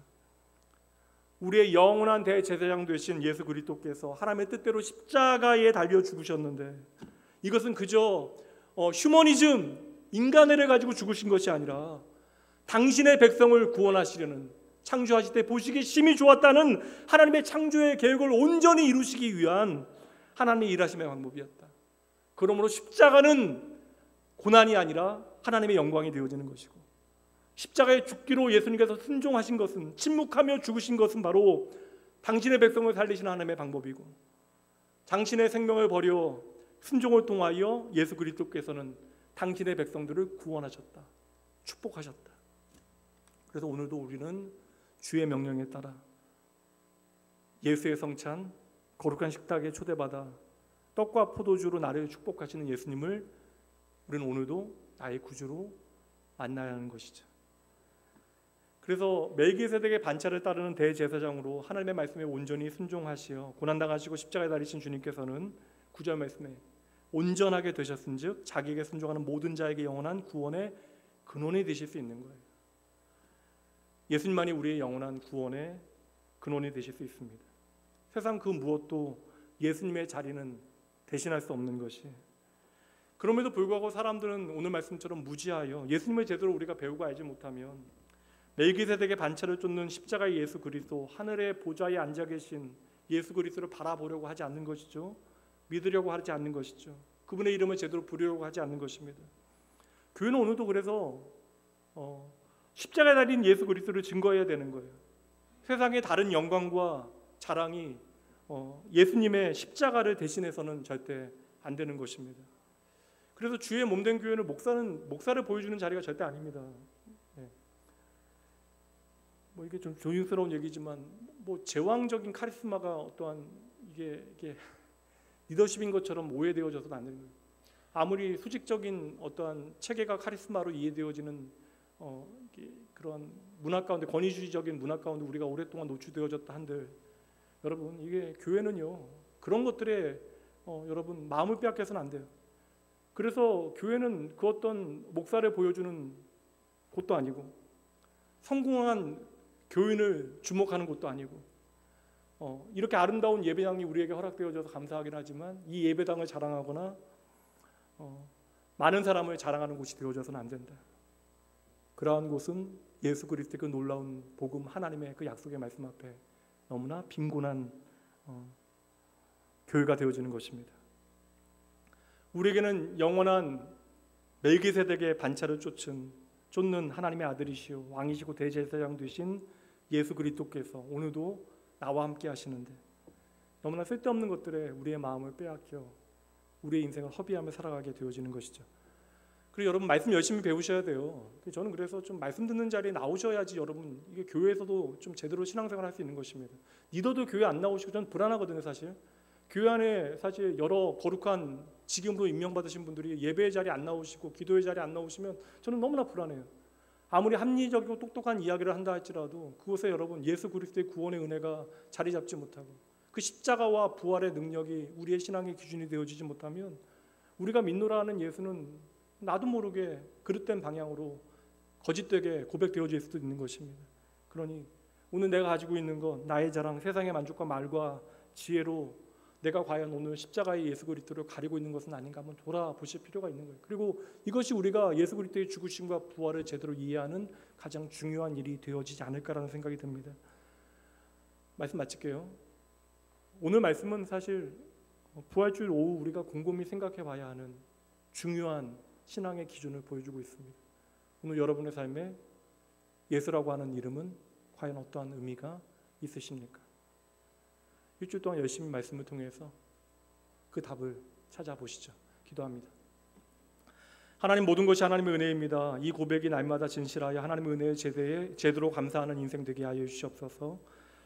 [SPEAKER 1] 우리의 영원한 대제사장 되신 예수 그리스도께서 하나님의 뜻대로 십자가에 달려 죽으셨는데 이것은 그저 휴머니즘, 인간애를 가지고 죽으신 것이 아니라 당신의 백성을 구원하시려는, 창조하실 때 보시기에 심히 좋았다는 하나님의 창조의 계획을 온전히 이루시기 위한 하나님의 일하심의 방법이었다. 그러므로 십자가는 고난이 아니라 하나님의 영광이 되어지는 것이고, 십자가에 죽기로 예수님께서 순종하신 것은, 침묵하며 죽으신 것은 바로 당신의 백성을 살리시는 하나님의 방법이고, 당신의 생명을 버려 순종을 통하여 예수 그리스도께서는 당신의 백성들을 구원하셨다, 축복하셨다. 그래서 오늘도 우리는 주의 명령에 따라 예수의 성찬, 거룩한 식탁에 초대받아 떡과 포도주로 나를 축복하시는 예수님을 우리는 오늘도 나의 구주로 만나야 하는 것이죠. 그래서 멜기세덱의 반차를 따르는 대제사장으로 하나님의 말씀에 온전히 순종하시어 고난당하시고 십자가에 달리신 주님께서는 9절 말씀에 온전하게 되셨은즉 자기에게 순종하는 모든 자에게 영원한 구원의 근원이 되실 수 있는 거예요. 예수님만이 우리의 영원한 구원의 근원이 되실 수 있습니다. 세상 그 무엇도 예수님의 자리는 대신할 수 없는 것이. 그럼에도 불구하고 사람들은 오늘 말씀처럼 무지하여 예수님을 제대로 우리가 배우고 알지 못하면 멜기세덱의 반차를 쫓는 십자가의 예수 그리스도, 하늘의 보좌에 앉아 계신 예수 그리스도를 바라보려고 하지 않는 것이죠. 믿으려고 하지 않는 것이죠. 그분의 이름을 제대로 부르려고 하지 않는 것입니다. 교회는 오늘도 그래서 십자가에 달린 예수 그리스도를 증거해야 되는 거예요. 세상의 다른 영광과 자랑이 예수님의 십자가를 대신해서는 절대 안 되는 것입니다. 그래서 주의 몸된 교회는 목사를 보여주는 자리가 절대 아닙니다. 뭐 이게 좀 조심스러운 얘기지만 뭐 제왕적인 카리스마가 어떠한 이게 리더십인 것처럼 오해되어져서는 안 됩니다. 아무리 수직적인 어떠한 체계가 카리스마로 이해되어지는 그런 문화 가운데, 권위주의적인 문화 가운데 우리가 오랫동안 노출되어졌다 한들, 여러분 이게 교회는요 그런 것들에 여러분 마음을 빼앗겨서는 안 돼요. 그래서 교회는 그 어떤 목사를 보여주는 곳도 아니고, 성공한 교인을 주목하는 곳도 아니고, 이렇게 아름다운 예배당이 우리에게 허락되어져서 감사하긴 하지만 이 예배당을 자랑하거나 많은 사람을 자랑하는 곳이 되어져서는 안 된다. 그러한 곳은 예수 그리스도의 그 놀라운 복음, 하나님의 그 약속의 말씀 앞에 너무나 빈곤한 교회가 되어지는 것입니다. 우리에게는 영원한 멜기세덱의 반차를 쫓는 하나님의 아들이시오 왕이시고 대제사장 되신 예수 그리스도께서 오늘도 나와 함께 하시는데, 너무나 쓸데없는 것들에 우리의 마음을 빼앗겨 우리의 인생을 허비하며 살아가게 되어지는 것이죠. 그리고 여러분 말씀 열심히 배우셔야 돼요. 저는 그래서 좀 말씀 듣는 자리에 나오셔야지 여러분 이게 교회에서도 좀 제대로 신앙생활 할 수 있는 것입니다. 리더도 교회 안 나오시고 저는 불안하거든요. 사실 교회 안에 사실 여러 거룩한 직임으로 임명받으신 분들이 예배의 자리에 안 나오시고 기도의 자리에 안 나오시면 저는 너무나 불안해요. 아무리 합리적이고 똑똑한 이야기를 한다 할지라도 그곳에 여러분 예수 그리스도의 구원의 은혜가 자리 잡지 못하고 그 십자가와 부활의 능력이 우리의 신앙의 기준이 되어지지 못하면 우리가 믿노라 하는 예수는 나도 모르게 그릇된 방향으로 거짓되게 고백되어질 수도 있는 것입니다. 그러니 오늘 내가 가지고 있는 건 나의 자랑, 세상의 만족과 말과 지혜로 내가 과연 오늘 십자가의 예수 그리스도를 가리고 있는 것은 아닌가 한번 돌아보실 필요가 있는 거예요. 그리고 이것이 우리가 예수 그리스도의 죽으심과 부활을 제대로 이해하는 가장 중요한 일이 되어지지 않을까라는 생각이 듭니다. 말씀 마칠게요. 오늘 말씀은 사실 부활주일 오후 우리가 곰곰이 생각해 봐야 하는 중요한 신앙의 기준을 보여주고 있습니다. 오늘 여러분의 삶에 예수라고 하는 이름은 과연 어떠한 의미가 있으십니까? 일주일 동안 열심히 말씀을 통해서 그 답을 찾아보시죠. 기도합니다. 하나님, 모든 것이 하나님의 은혜입니다. 이 고백이 날마다 진실하여 하나님의 은혜의 제대로 감사하는 인생 되게 하여 주시옵소서.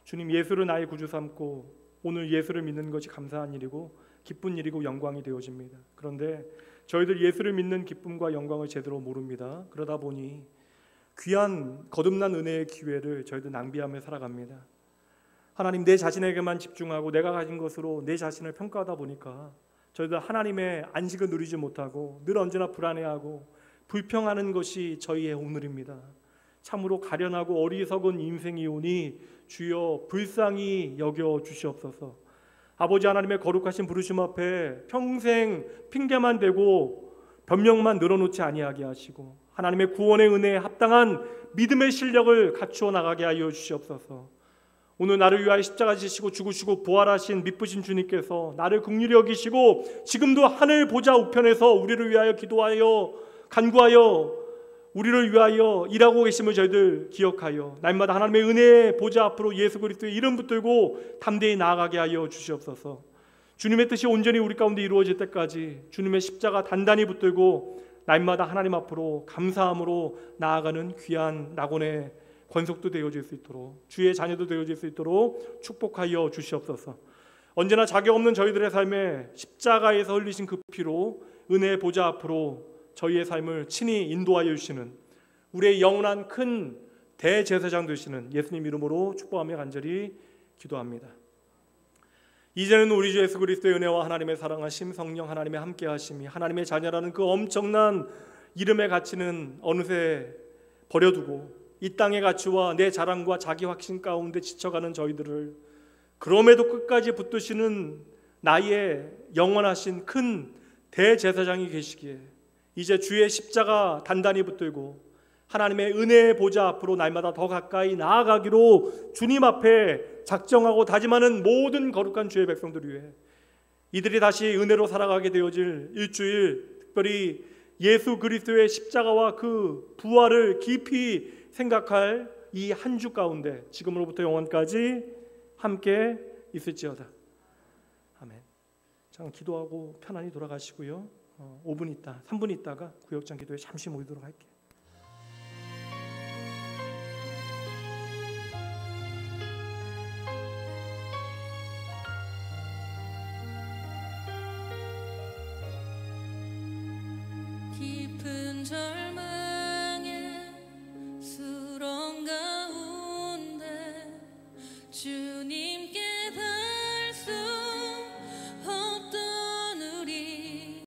[SPEAKER 1] 주님, 예수를 나의 구주 삼고 오늘 예수를 믿는 것이 감사한 일이고 기쁜 일이고 영광이 되어집니다. 그런데 저희들 예수를 믿는 기쁨과 영광을 제대로 모릅니다. 그러다 보니 귀한 거듭난 은혜의 기회를 저희들 낭비하며 살아갑니다. 하나님, 내 자신에게만 집중하고 내가 가진 것으로 내 자신을 평가하다 보니까 저희들 하나님의 안식을 누리지 못하고 늘 언제나 불안해하고 불평하는 것이 저희의 오늘입니다. 참으로 가련하고 어리석은 인생이오니 주여 불쌍히 여겨 주시옵소서. 아버지 하나님의 거룩하신 부르심 앞에 평생 핑계만 대고 변명만 늘어놓지 아니하게 하시고 하나님의 구원의 은혜에 합당한 믿음의 실력을 갖추어 나가게 하여 주시옵소서. 오늘 나를 위하여 십자가 지시고 죽으시고 부활하신 미쁘신 주님께서 나를 긍휼히 여기시고 지금도 하늘 보좌 우편에서 우리를 위하여 기도하여 간구하여 우리를 위하여 일하고 계심을 저희들 기억하여 날마다 하나님의 은혜의 보좌 앞으로 예수 그리스도의 이름 붙들고 담대히 나아가게 하여 주시옵소서. 주님의 뜻이 온전히 우리 가운데 이루어질 때까지 주님의 십자가 단단히 붙들고 날마다 하나님 앞으로 감사함으로 나아가는 귀한 낙원의 권속도 되어질 수 있도록 주의 자녀도 되어질 수 있도록 축복하여 주시옵소서. 언제나 자격 없는 저희들의 삶에 십자가에서 흘리신 그 피로 은혜의 보좌 앞으로 저희의 삶을 친히 인도하여 주시는 우리의 영원한 큰 대제사장 되시는 예수님 이름으로 축복하며 간절히 기도합니다. 이제는 우리 주 예수 그리스도의 은혜와 하나님의 사랑하심, 성령 하나님의 함께하심이 하나님의 자녀라는 그 엄청난 이름의 가치는 어느새 버려두고 이 땅의 가치와 내 자랑과 자기 확신 가운데 지쳐가는 저희들을 그럼에도 끝까지 붙드시는 나의 영원하신 큰 대제사장이 계시기에 이제 주의 십자가 단단히 붙들고 하나님의 은혜의 보좌 앞으로 날마다 더 가까이 나아가기로 주님 앞에 작정하고 다짐하는 모든 거룩한 주의 백성들 위해 이들이 다시 은혜로 살아가게 되어질 일주일, 특별히 예수 그리스도의 십자가와 그 부활을 깊이 생각할 이 한 주 가운데 지금으로부터 영원까지 함께 있을지어다. 잠깐 기도하고 편안히 돌아가시고요. 5분 있다, 3분 있다가 구역장 기도에 잠시 모이도록 할게요.
[SPEAKER 2] 깊은 절